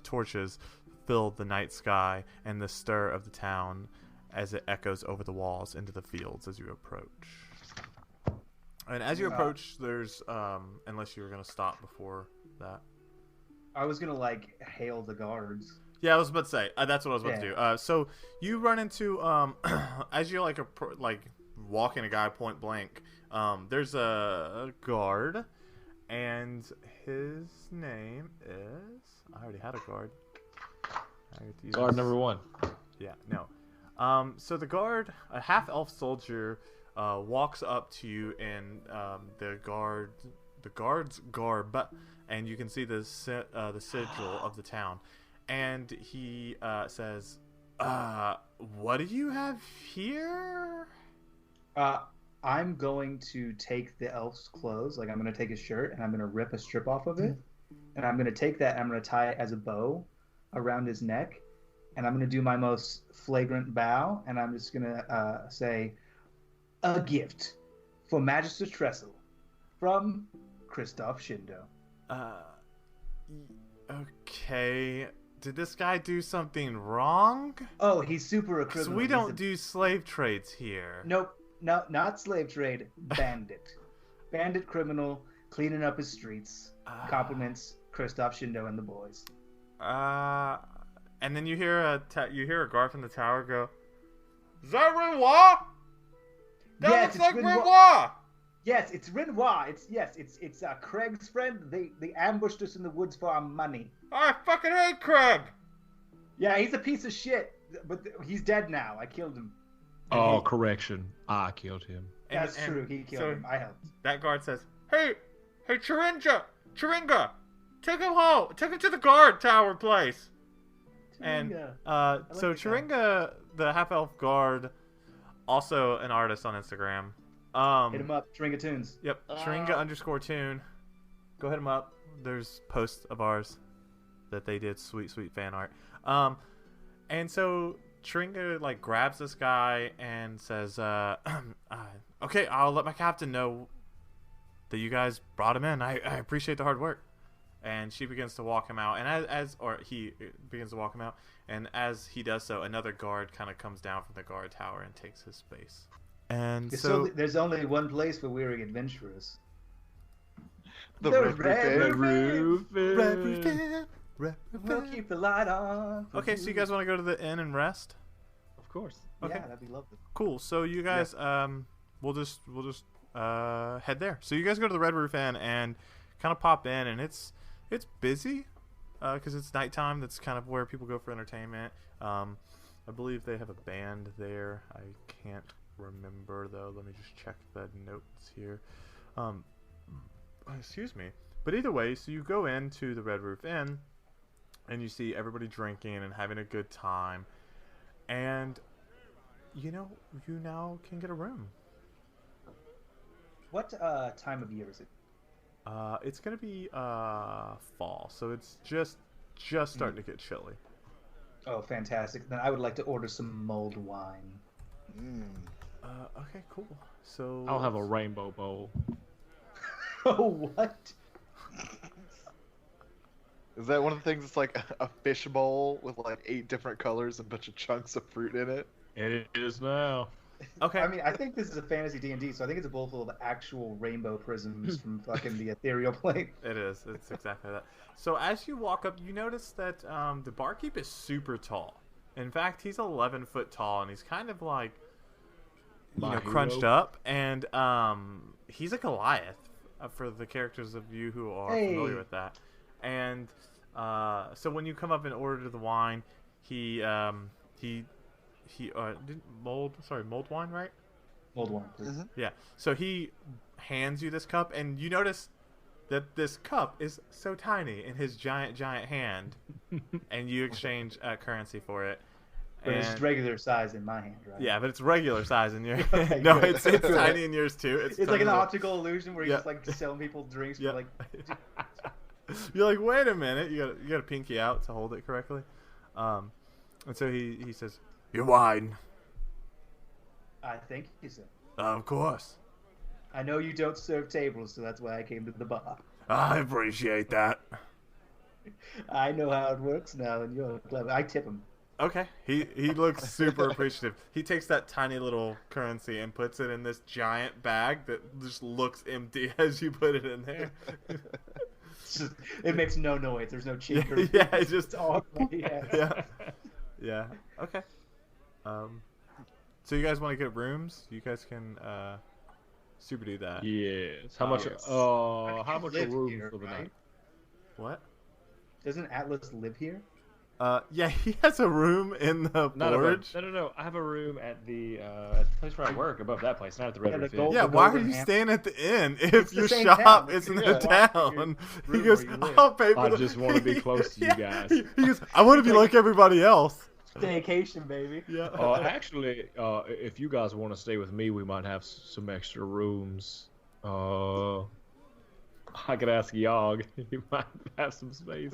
torches fill the night sky, and the stir of the town as it echoes over the walls into the fields as you approach. And as you approach, there's unless you were gonna stop before that. I was gonna like hail the guards. Yeah, I was about to say that's what I was about to do. So you run into as you're like walking a guy point blank. There's a guard, and his name is I already had a guard. Guard number 1. Yeah, no. So the guard, a half elf soldier, walks up to you in the guard's garb, and you can see the sigil of the town. And he says, what do you have here? I'm going to take the elf's clothes. Like, I'm going to take his shirt, and I'm going to rip a strip off of it. And I'm going to take that, and I'm going to tie it as a bow around his neck. And I'm going to do my most flagrant bow, and I'm just going to say, a gift for Magister Tressel from Kristoff Shindo. Okay. Did this guy do something wrong? Oh, he's super a criminal. So we don't do slave trades here. Nope. No, not slave trade. Bandit. Bandit criminal, cleaning up his streets. Compliments Kristoff Shindo and the boys. And then you hear a guard from the tower go, "Is that Renoir? That Yes, looks like Renoir. Renoir!" Yes, it's Renoir. It's Craig's friend. They ambushed us in the woods for our money. I fucking hate Craig! Yeah, he's a piece of shit, but he's dead now. I killed him. Oh, correction. I killed him. That's true. He killed him. I helped. That guard says, Hey, Chiringa, take him home. Take him to the guard tower place. And so Chiringa, the half-elf guard, also an artist on Instagram. Hit him up, Chiringa Tunes. Yep, Chiringa_tune. Go hit him up. There's posts of ours that they did sweet fan art. And so Chiringa like grabs this guy and says, "Okay, I'll let my captain know that you guys brought him in. I appreciate the hard work." And she begins to walk him out, and he begins to walk him out, and as he does so, another guard kind of comes down from the guard tower and takes his space. And there's only one place for weary adventurers. The Red Roof Inn. Red Roof Inn. We'll keep the light on. Okay, so you guys want to go to the inn and rest? Of course. Okay. Yeah, that'd be lovely. Cool. So you guys, we'll just head there. So you guys go to the Red Roof Inn and kind of pop in, and it's busy because it's nighttime. That's kind of where people go for entertainment. I believe they have a band there. I can't remember though. Let me just check the notes here. Excuse me. But either way, so you go into the Red Roof Inn, and you see everybody drinking and having a good time, and you now can get a room. What time of year is it? It's gonna be fall, so it's just starting to get chilly. Oh, fantastic! Then I would like to order some mulled wine. Okay, cool. So I'll have a rainbow bowl. Oh, what? Is that one of the things that's like a fish bowl with like 8 different colors and a bunch of chunks of fruit in it? It is now. Okay. I mean, I think this is a fantasy D&D, so I think it's a bowl full of actual rainbow prisms from fucking the ethereal plane. It is. It's exactly that. So as you walk up, you notice that the barkeep is super tall. In fact, he's 11 foot tall, and he's kind of like, crunched up, and he's a Goliath for the characters of you who are familiar with that. And so when you come up and order the wine, he did mulled wine, right? Mulled wine, please. Mm-hmm. Yeah. So he hands you this cup, and you notice that this cup is so tiny in his giant hand, and you exchange currency for it. But it's regular size in my hand, right? Yeah, but it's regular size in your Okay, no, good. it's tiny in yours too. It's like an optical illusion where you're just like selling people drinks for like. You're like, wait a minute, you got to pinky out to hold it correctly, and so he says, "Your wine." I thank you, sir. Of course. I know you don't serve tables, so that's why I came to the bar. I appreciate that. I know how it works now, and you're clever. I tip him. Okay. He looks super appreciative. He takes that tiny little currency and puts it in this giant bag that just looks empty as you put it in there. It makes no noise. There's no cheek or Yeah, it's just it's all yeah. Yeah. Okay. So you guys want to get rooms? You guys can super do that. Yes. How much? Yes. How much a live room here, for the right? night? What? Doesn't Atlas live here? Yeah, he has a room in the Not forge. no. I have a room at the place where I work, above that place, not at the Red Yeah, the Roof Inn. gold- Yeah, the why are Golden you Ham- staying at the inn if It's the your same shop town. is in Yeah. the town? Room He goes, where you live. I'll pay for I the... just want to be close to you guys. He goes, I want to be like everybody else. Staycation, baby. Yeah. Actually, if you guys want to stay with me, we might have some extra rooms. I could ask Yogg. He might have some space.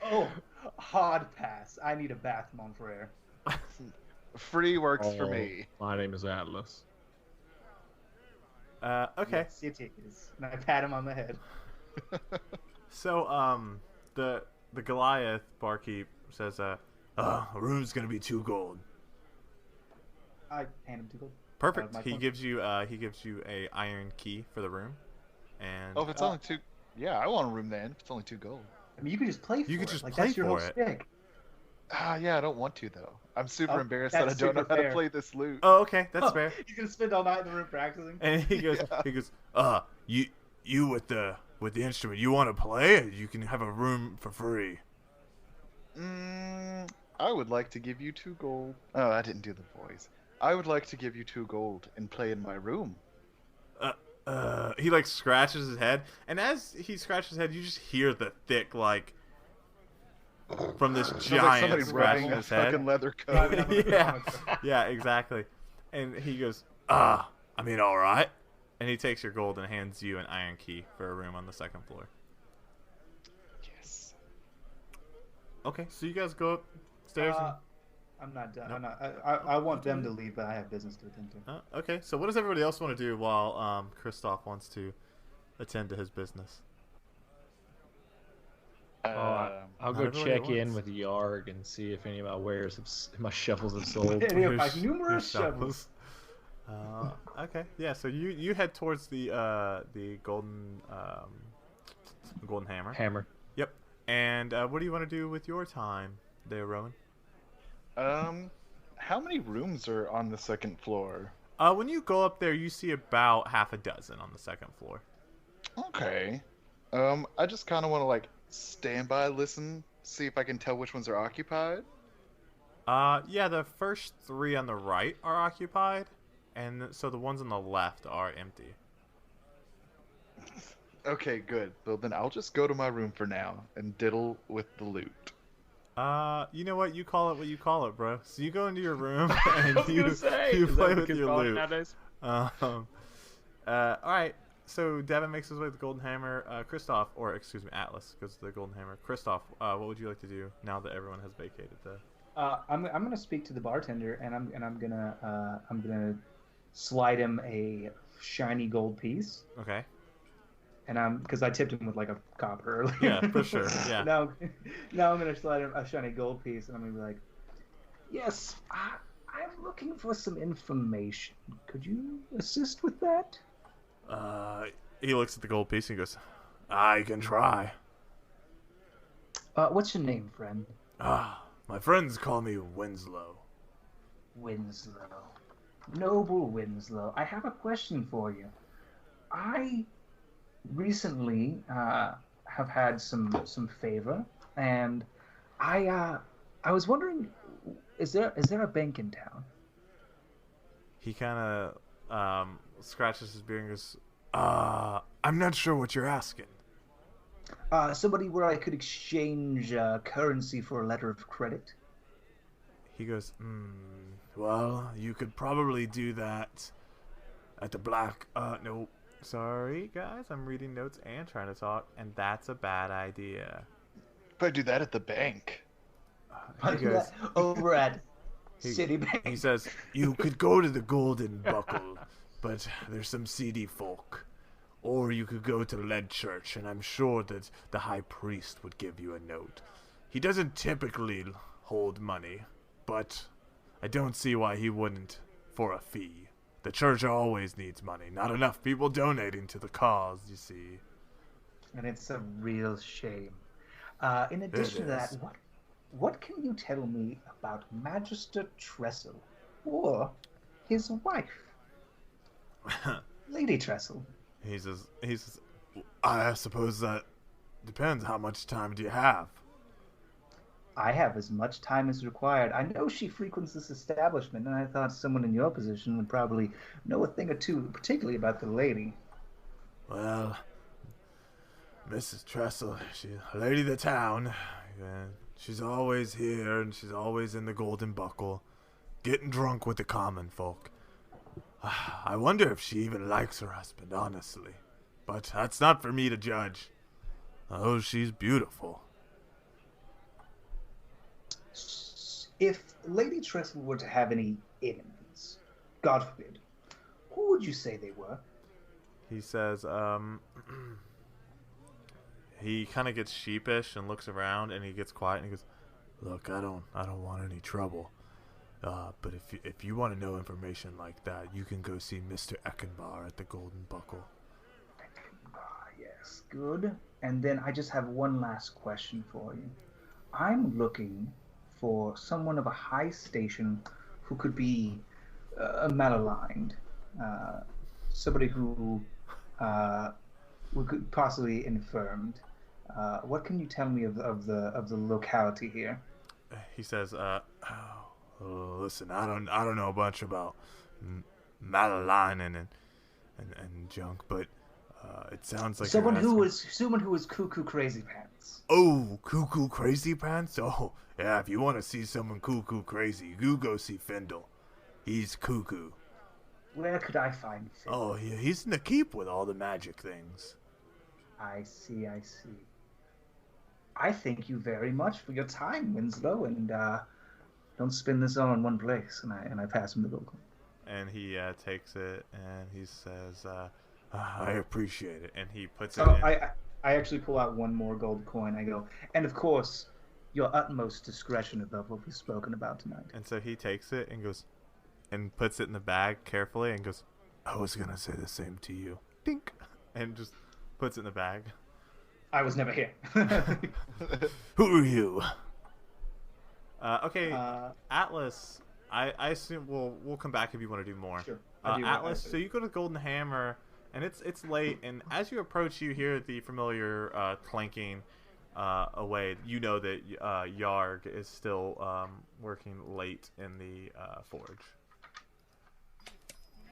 Oh, hard pass. I need a bath, mon frere. Free works for me. My name is Atlas. Okay. Yes, it is. And I pat him on the head. So, the Goliath barkeep says, a room's gonna be 2 gold. I hand him 2 gold. Perfect. my He phone. gives you a iron key for the room, and Oh, if it's only 2, yeah, I want a room then. If it's only 2 gold. I mean, you could just play for You could it. just like, play that's your whole for it. shtick. Yeah, I don't want to though. I'm super Oh, embarrassed that I that's don't know super how to fair. play this lute. oh, okay, that's Oh, fair. He's gonna spend all night in the room practicing. And he goes, you with the instrument, you want to play? You can have a room for free. I would like to give you 2 gold. Oh, I didn't do the voice. I would like to give you 2 gold and play in my room. He like scratches his head, and as he scratches his head, you just hear the thick from this Sounds like giant somebody scratching rubbing a his head. fucking leather Driving coat. up a Yeah. comic. Yeah, exactly. And he goes, I mean, all right. And he takes your gold and hands you an iron key for a room on the 2nd floor. Yes. Okay, so you guys go upstairs. I'm not done. Nope. I'm not. I want them to leave, but I have business to attend to. Okay, so what does everybody else want to do while Kristoff wants to attend to his business? I'll not go everybody check in wants. with Yarg and see if any of my wares, my shovels have sold. Any of my Your numerous shovels. shovels. Okay, yeah. So you head towards the golden hammer. Hammer. Yep. And what do you want to do with your time there, Rowan? How many rooms are on the 2nd floor? When you go up there, you see about half a dozen on the 2nd floor. Okay. I just kind of want to like stand by, listen, see if I can tell which ones are occupied. Yeah, the first 3 on the right are occupied, and so the ones on the left are empty. Okay, good. Well, then I'll just go to my room for now and diddle with the loot. You know what? You call it what you call it, bro. So you go into your room and I was you gonna say, you is that play what with kids your call it loot. nowadays? All right. So Devin makes his way to the golden hammer. Kristoff, or excuse me, Atlas goes to the golden hammer. Kristoff, what would you like to do now that everyone has vacated the? I'm gonna speak to the bartender, and I'm gonna slide him a shiny gold piece. Okay. And because I tipped him with like a copper earlier. Yeah, for sure. Yeah. now I'm gonna slide him a shiny gold piece, and I'm gonna be like, "Yes, I'm looking for some information. Could you assist with that?" He looks at the gold piece and goes, "I can try." What's your name, friend? My friends call me Winslow. Winslow. Noble Winslow. I have a question for you. I recently have had some favor, and I was wondering, is there a bank in town? He kind of scratches his beard and goes, I'm not sure what you're asking. Somebody where I could exchange currency for a letter of credit. He goes, well, you could probably do that at the black... no, sorry, guys. I'm reading notes and trying to talk, and that's a bad idea. If I do that at the bank. He goes, Over at he Citibank. says, you could go to the Golden Buckle, but there's some seedy folk. Or you could go to Lead Church, and I'm sure that the High Priest would give you a note. He doesn't typically hold money, but I don't see why he wouldn't for a fee. The church always needs money. Not enough people donating to the cause, you see. And it's a real shame. In addition to that, is. what can you tell me about Magister Trestle or his wife, Lady Trestle? He says, I suppose that depends. How much time do you have? I have as much time as required. I know she frequents this establishment, and I thought someone in your position would probably know a thing or two, particularly about the lady. Well, Mrs. Trestle, she's a lady of the town. And she's always here, and she's always in the Golden Buckle, getting drunk with the common folk. I wonder if she even likes her husband, honestly. But that's not for me to judge. Oh, she's beautiful. If Lady Trestle were to have any enemies, God forbid, who would you say they were? He says, he kind of gets sheepish and looks around, and he gets quiet, and he goes, Look, I don't want any trouble. But if you want to know information like that, you can go see Mr. Eckenbar at the Golden Buckle. Yes, good. And then I just have one last question for you. I'm looking for someone of a high station who could be malaligned, somebody who could possibly infirmed. What can you tell me of the locality here? he says, Listen, I don't know a bunch about malalignment and junk, but it sounds like someone who is cuckoo crazy pants. Oh, cuckoo crazy pants? Oh, yeah, if you want to see someone cuckoo crazy, you go see Fendyl. He's cuckoo. Where could I find Fendyl? Oh, he's in the keep with all the magic things. I see. I thank you very much for your time, Winslow, and don't spend this all in one place. And I pass him the gold coin. and he takes it, and he says, I appreciate it. and he puts it So in. I actually pull out one more gold coin. I go, and of course, your utmost discretion above what we've spoken about tonight. And so he takes it and goes, and puts it in the bag carefully, and goes, I was going to say the same to you. dink, and just puts it in the bag. I was never here. Who are you? Okay, Atlas. I assume we'll come back if you want to do more. Sure. Atlas. So you go to Golden Hammer, and it's late, and as you approach, you hear the familiar clanking away. You know that Yarg is still working late in the forge.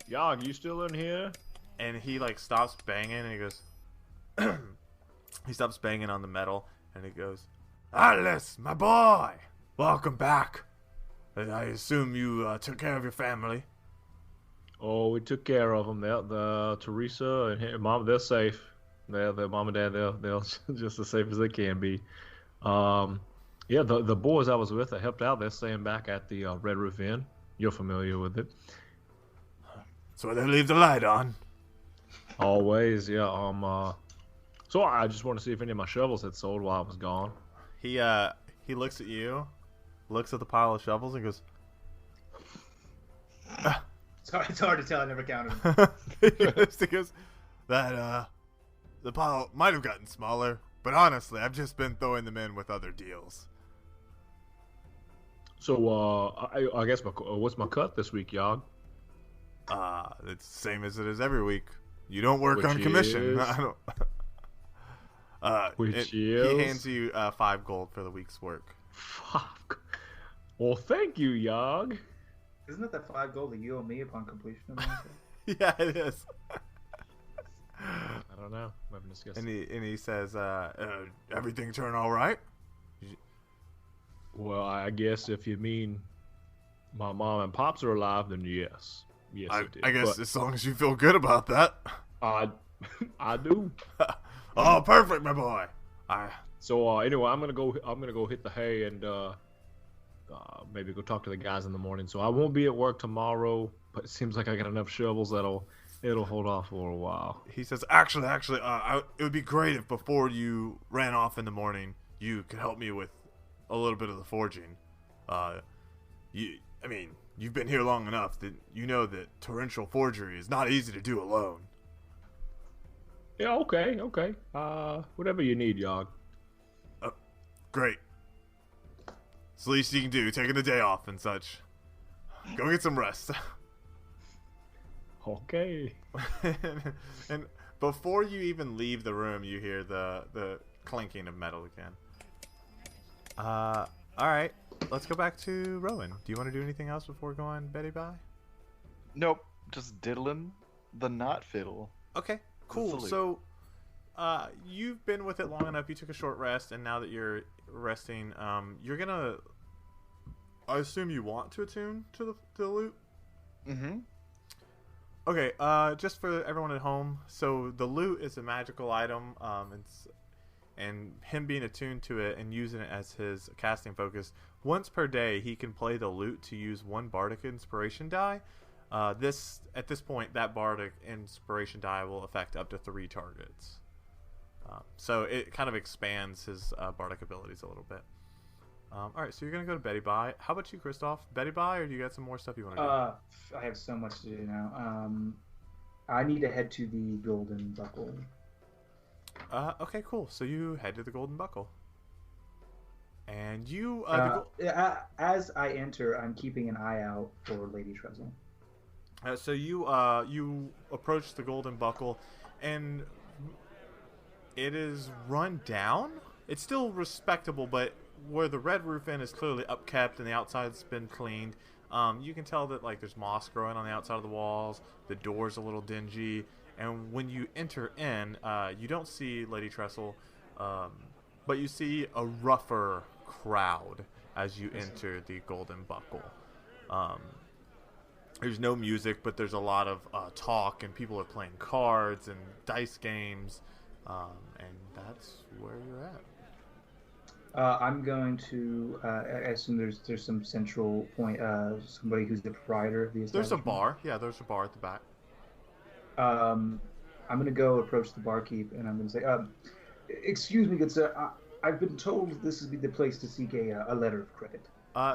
Yog, you still in here? And he like stops banging, and he goes. He stops banging on the metal, and he goes, Atlas, my boy! Welcome back. I assume you took care of your family. Oh, we took care of them. The Teresa and her mom, they're safe. Their mom and dad, they're just as safe as they can be. Yeah, the boys I was with that helped out, they're staying back at the Red Roof Inn. You're familiar with it. That's why they leave the light on. Always, yeah. So I just want to see if any of my shovels had sold while I was gone. He looks at you, looks at the pile of shovels, and goes, It's hard to tell. I never counted them. he goes, that the pile might have gotten smaller, but honestly, I've just been throwing them in with other deals. So I guess what's my cut this week, Yog? It's the same as it is every week. You don't work Which on commission. is? I don't. Which He is? hands you 5 gold for the week's work. Fuck. Well, thank you, Yog. Isn't it that 5 gold that you owe me upon completion of the Yeah, it is. I don't know. We haven't discussed And it. he says, Everything turn all right? Well, I guess if you mean my mom and pops are alive, then yes. Yes, it did. I guess as long as you feel good about that. I do. Oh, perfect, my boy. So anyway, I'm gonna go hit the hay and maybe go talk to the guys in the morning. So I won't be at work tomorrow, but it seems like I got enough shovels it'll hold off for a while. he says, actually, it would be great if before you ran off in the morning, you could help me with a little bit of the forging. You've been here long enough that you know that torrential forgery is not easy to do alone. Yeah, okay. Whatever you need, Yog. Great. It's the least you can do, taking a day off and such. Go get some rest. Okay. And before you even leave the room, you hear the clinking of metal again. Alright. Let's go back to Rowan. Do you want to do anything else before going Betty bye? Nope, just diddling the knot fiddle. Okay, cool. Salute. So, you've been with it long enough. You took a short rest, and now that you're resting, you're gonna. I assume you want to attune to the lute. Mm-hmm. Okay. Just for everyone at home, so the lute is a magical item. And him being attuned to it and using it as his casting focus, once per day he can play the lute to use one bardic inspiration die. At this point, that bardic inspiration die will affect up to 3 targets. So it kind of expands his bardic abilities a little bit. All right, so you're gonna go to Betty bye. How about you, Kristoff? Betty bye, or do you got some more stuff you want to do? I have so much to do now. I need to head to the Golden Buckle. Okay, cool. So you head to the Golden Buckle, and you. As I enter, I'm keeping an eye out for Lady Trestle. So you approach the Golden Buckle, and it is run down. It's still respectable, but where the red roof inn is clearly upkept and the outside's been cleaned, you can tell that like there's moss growing on the outside of the walls. The door's a little dingy. And when you enter in, you don't see Lady Trestle, but you see a rougher crowd as you enter the Golden Buckle. There's no music, but there's a lot of talk, and people are playing cards and dice games, and that's where you're at. I'm going to. I assume there's some central point. Somebody who's the proprietor of the establishment. There's a bar. Yeah, there's a bar at the back. I'm going to go approach the barkeep, and I'm going to say, excuse me, good sir, I've been told this would be the place to seek a letter of credit.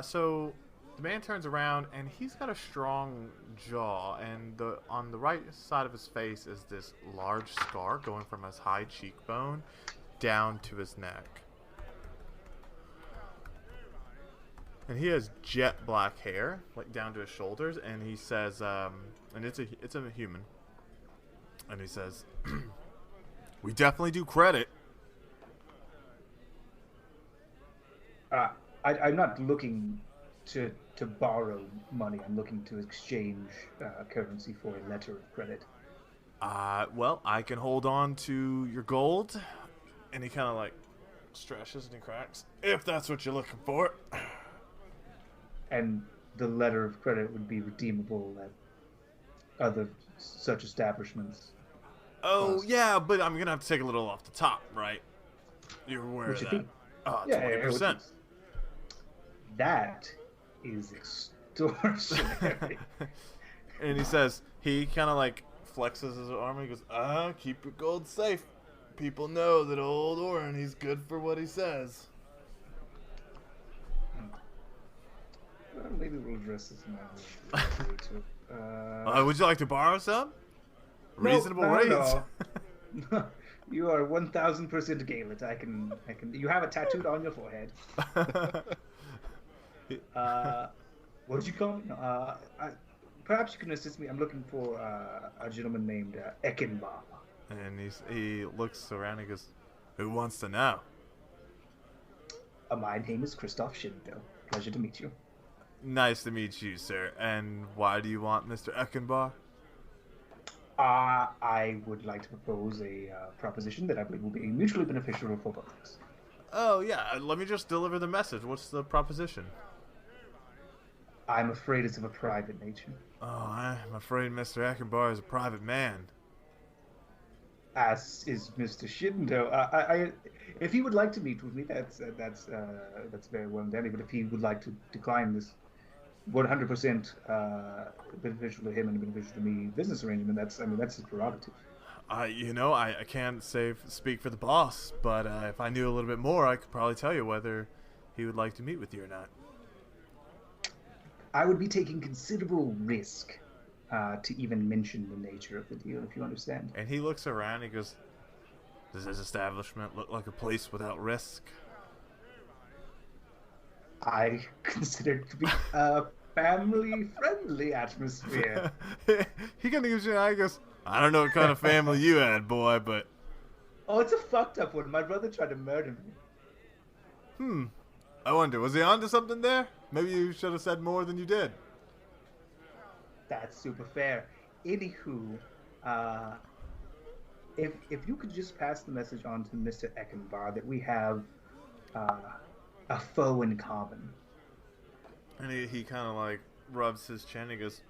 So the man turns around, and he's got a strong jaw, and on the right side of his face is this large scar going from his high cheekbone down to his neck. And he has jet black hair, like down to his shoulders, and he says, and it's a human. And he says, "We definitely do credit." I'm not looking to borrow money. I'm looking to exchange currency for a letter of credit. Well, I can hold on to your gold. And he kind of like stretches and he cracks, if that's what you're looking for. And the letter of credit would be redeemable at other such establishments. Oh, yeah, but I'm going to have to take a little off the top, right? You're aware of that. 20%. That is extortionary. And he says, he kind of like flexes his arm and he goes, keep your gold safe. People know that old Orin, he's good for what he says. Well, maybe we'll address this now. Would you like to borrow some? Reasonable rates. No. You are 1,000% Gaelic. I can. You have it tattooed on your forehead. What did you call me? Perhaps you can assist me. I'm looking for a gentleman named Eckenbaugh. And he looks around and he goes, "Who wants to know?" My name is Kristoff Shinto. Pleasure to meet you. Nice to meet you, sir. And why do you want Mr. Eckenbaugh? I would like to propose a proposition that I believe will be mutually beneficial for both of us. Oh, yeah. Let me just deliver the message. What's the proposition? I'm afraid it's of a private nature. Oh, I'm afraid Mr. Eckenbaugh is a private man. As is Mr. Shinto. If he would like to meet with me, that's very well and dandy. But if he would like to decline this 100% beneficial to him and beneficial to me business arrangement, that's his prerogative. I can't speak for the boss, but if I knew a little bit more, I could probably tell you whether he would like to meet with you or not. I would be taking considerable risk to even mention the nature of the deal, if you understand. And he looks around and he goes, "Does this establishment look like a place without risk?" I consider it to be a family-friendly atmosphere. He kind of gives you an eye and goes, "I don't know what kind of family you had, boy, but Oh, it's a fucked up one. My brother tried to murder me. I wonder, was he onto something there? Maybe you should have said more than you did." That's super fair. Anywho, if you could just pass the message on to Mr. Eckenbar that we have a foe in common. And he kind of like rubs his chin and goes,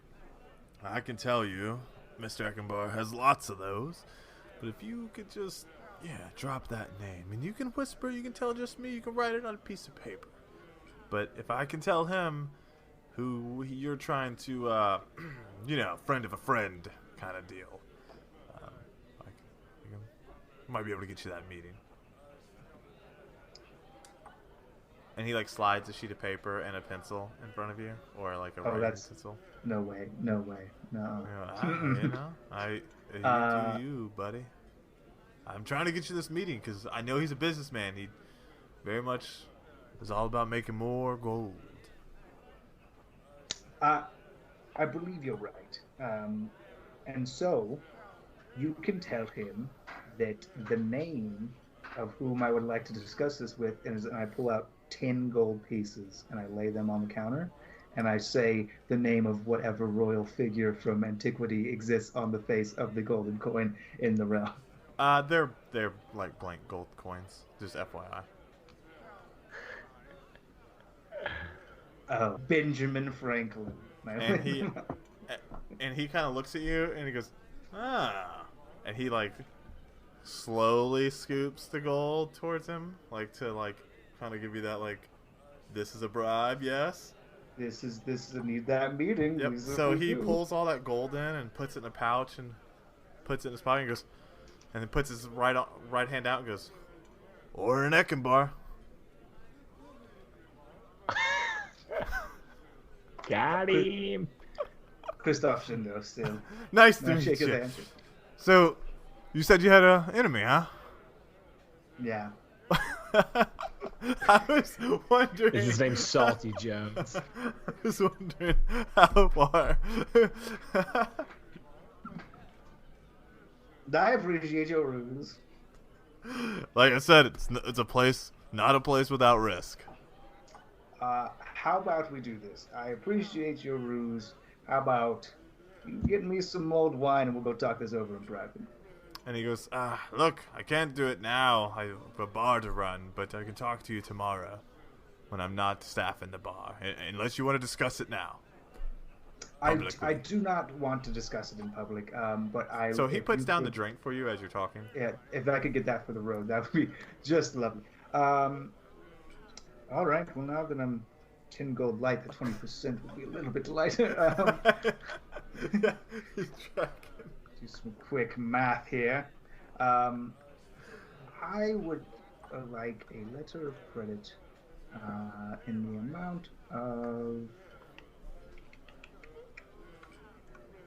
"I can tell you, Mr. Eckenbar has lots of those. But if you could just, drop that name. And you can whisper, you can tell just me, you can write it on a piece of paper. But if I can tell him who you're trying to, friend of a friend kind of deal, I might be able to get you that meeting." And he like slides a sheet of paper and a pencil in front of you, or like a writing pencil. No way, no. You do you, buddy. I'm trying to get you this meeting because I know he's a businessman. He very much is all about making more gold. I believe you're right. And so, you can tell him that the name of whom I would like to discuss this with, and I pull out 10 gold pieces and I lay them on the counter, and I say the name of whatever royal figure from antiquity exists on the face of the golden coin in the realm. They're like blank gold coins, just FYI. Oh, Benjamin Franklin. And he kind of looks at you and he goes, "Ah," and he like slowly scoops the gold towards him, like to like kind of give you that like, "This is a bribe, yes." This is need that meeting. Yep. So he pulls all that gold in and puts it in a pouch and puts it in his pocket and goes, and then puts his right hand out and goes, "Order an Eckenbar." Got him. Kristoff Shainsaw still. Nice to meet Shake his you. hand. So, you said you had an enemy, huh? Yeah. I was wondering. His name's Salty Jones. I was wondering how far. I appreciate your ruse. Like I said, it's a place, not a place without risk. How about we do this? I appreciate your ruse. How about you get me some mulled wine and we'll go talk this over in private? And he goes, "Look, I can't do it now. I have a bar to run, but I can talk to you tomorrow when I'm not staffing the bar, unless you want to discuss it now." I do not want to discuss it in public, but I... So he puts down the drink for you as you're talking? Yeah, if I could get that for the road, that would be just lovely. All right, well, now that I'm 10 gold light, the 20% would be a little bit lighter. Yeah, he's tracking. Do some quick math here. I would like a letter of credit in the amount of...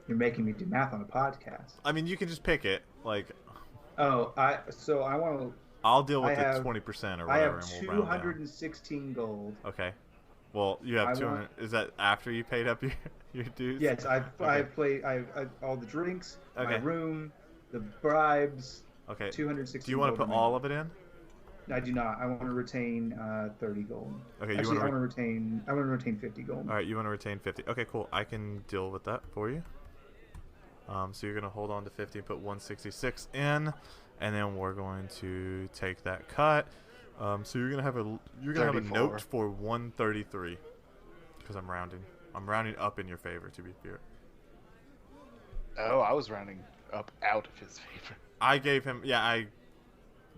You're making me do math on a podcast. I mean, you can just pick it. Like, oh, I want to... I'll deal with the 20% or whatever. I have and we'll round down. 216 gold. Okay. Well, you have 200. Is that after you paid up your dues? Yes, I've played. I've all the drinks, Okay. my room, the bribes. Okay. 216. Do you want to put all of it in? I do not. I want to retain 30 gold. Okay. Actually, I want to retain. I want to retain 50 gold. All right. You want to retain 50. Okay. Cool. I can deal with that for you. So you're gonna hold on to 50 and put 166 in, and then we're going to take that cut. So you're gonna have a note for 133 because I'm rounding. I'm rounding up in your favor, to be fair. Oh, I was rounding up out of his favor. I gave him. Yeah, I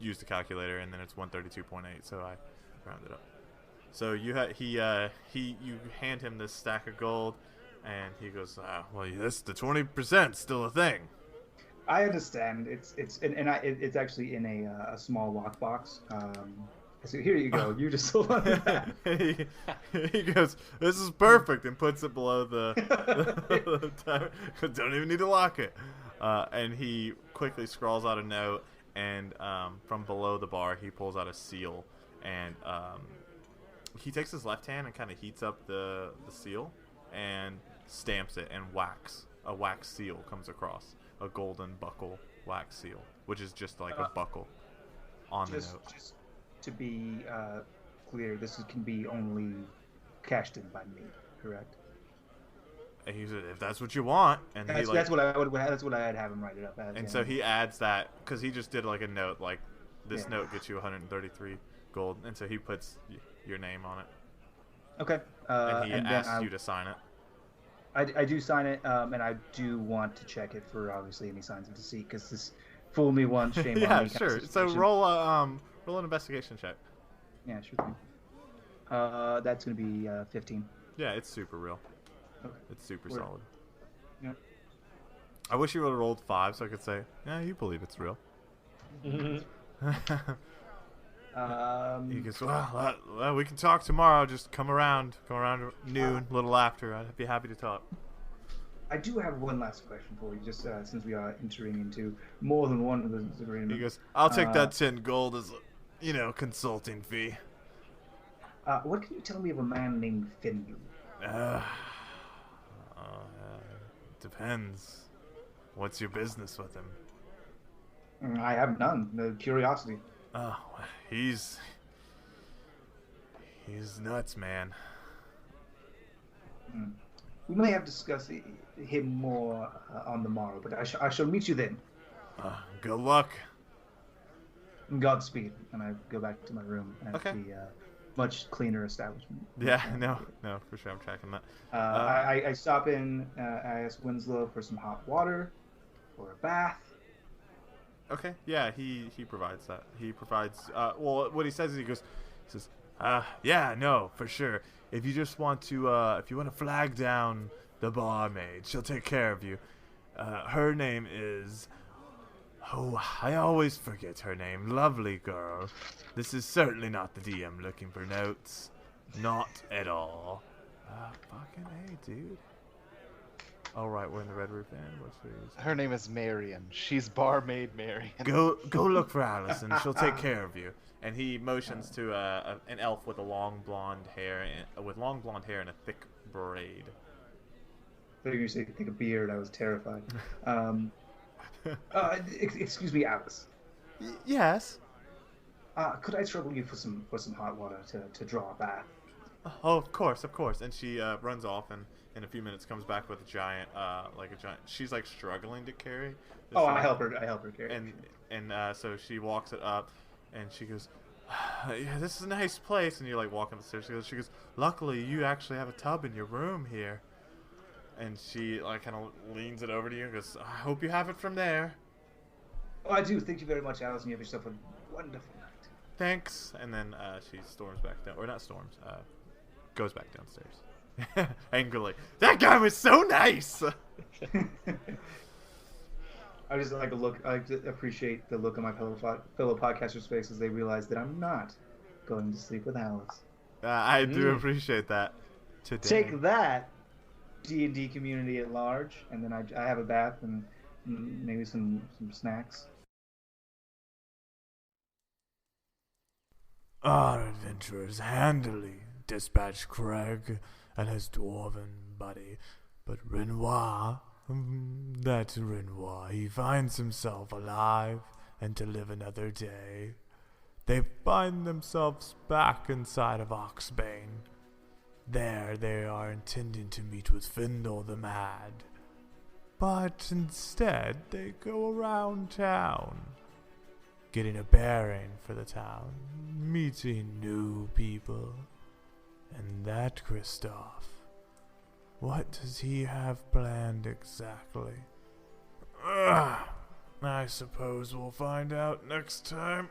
used the calculator, and then it's 132.8, so I rounded up. So you hand him this stack of gold, and he goes, "Well, that's the 20% still a thing." I understand. It's actually in a small lockbox. So here you go. You just hold on to that. he goes, "This is perfect," and puts it below the timer. Don't even need to lock it. And he quickly scrawls out a note, and from below the bar, he pulls out a seal, and he takes his left hand and kind of heats up the seal, and stamps it, and a wax seal comes across, a golden buckle wax seal, which is just like a buckle on the note. Just to be clear, this can be only cashed in by me, correct? And he said, "If that's what you want," and that's what I'd have him write it up as. And so he adds that because he just did like a note, like this note gets you 133 gold, and so he puts your name on it. Okay. And he asks you to sign it. I do sign it, and I do want to check it for obviously any signs of deceit, because this fooled me once, shame on me. Yeah, sure. So roll an investigation check. Yeah, sure thing. That's gonna be 15. Yeah, it's super real. Okay. It's super Word. solid. Yeah. I wish you would have rolled 5 so I could say, yeah, you believe it's real. He goes, well, we can talk tomorrow. Just come around noon, a little after. I'd be happy to talk. I do have one last question for you, just since we are entering into more than one of the agreements. He goes, I'll take that 10 gold as, consulting fee. What can you tell me of a man named Fendyl? Depends. What's your business with him? I have none. No curiosity. He's nuts, man. We may have discussed him more on the morrow, but I shall meet you then. Good luck. Godspeed. And I go back to my room at Okay. the much cleaner establishment. Yeah, no, for sure, I'm tracking that. I stop in. I ask Winslow for some hot water or a bath. Okay, yeah, he provides that. He provides. Well, what he says is he says, yeah, no, for sure. If you just want to, if you want to flag down the barmaid, she'll take care of you. Her name is. Oh, I always forget her name. Lovely girl. This is certainly not the DM looking for notes. Not at all. Fucking A, dude. Oh, right, we're in the Red Roof Inn. What's hers? Her name is Marion. She's barmaid Marion. Go look for Allison. She'll take care of you. And he motions to an elf with long blonde hair and a thick braid. I thought you were going to say take a beard. I was terrified. Excuse me, Alice. Yes. Could I trouble you for some hot water to draw a bath? Oh, of course. And she runs off and in a few minutes comes back with a giant. She's like struggling to carry. I help her carry. And so she walks it up, and she goes, "Yeah, this is a nice place." And you're like walking up the stairs. She goes, "Luckily, you actually have a tub in your room here." And she like kind of leans it over to you and goes, "I hope you have it from there." Oh, I do. Thank you very much, Alice. And you have yourself a wonderful night. Thanks. And then she storms back down, or not storms, goes back downstairs angrily. That guy was so nice. I just like a look. I appreciate the look on my fellow podcasters' faces as they realize that I'm not going to sleep with Alice. I do appreciate that. Today. Take that, D&D community at large, and then I have a bath and maybe some snacks. Our adventurers handily dispatched Craig and his dwarven buddy, but Renoir, he finds himself alive and to live another day. They find themselves back inside of Oxbane. There they are intending to meet with Fendyl the Mad. But instead they go around town, getting a bearing for the town, meeting new people. And that Kristoff, what does he have planned exactly? I suppose we'll find out next time.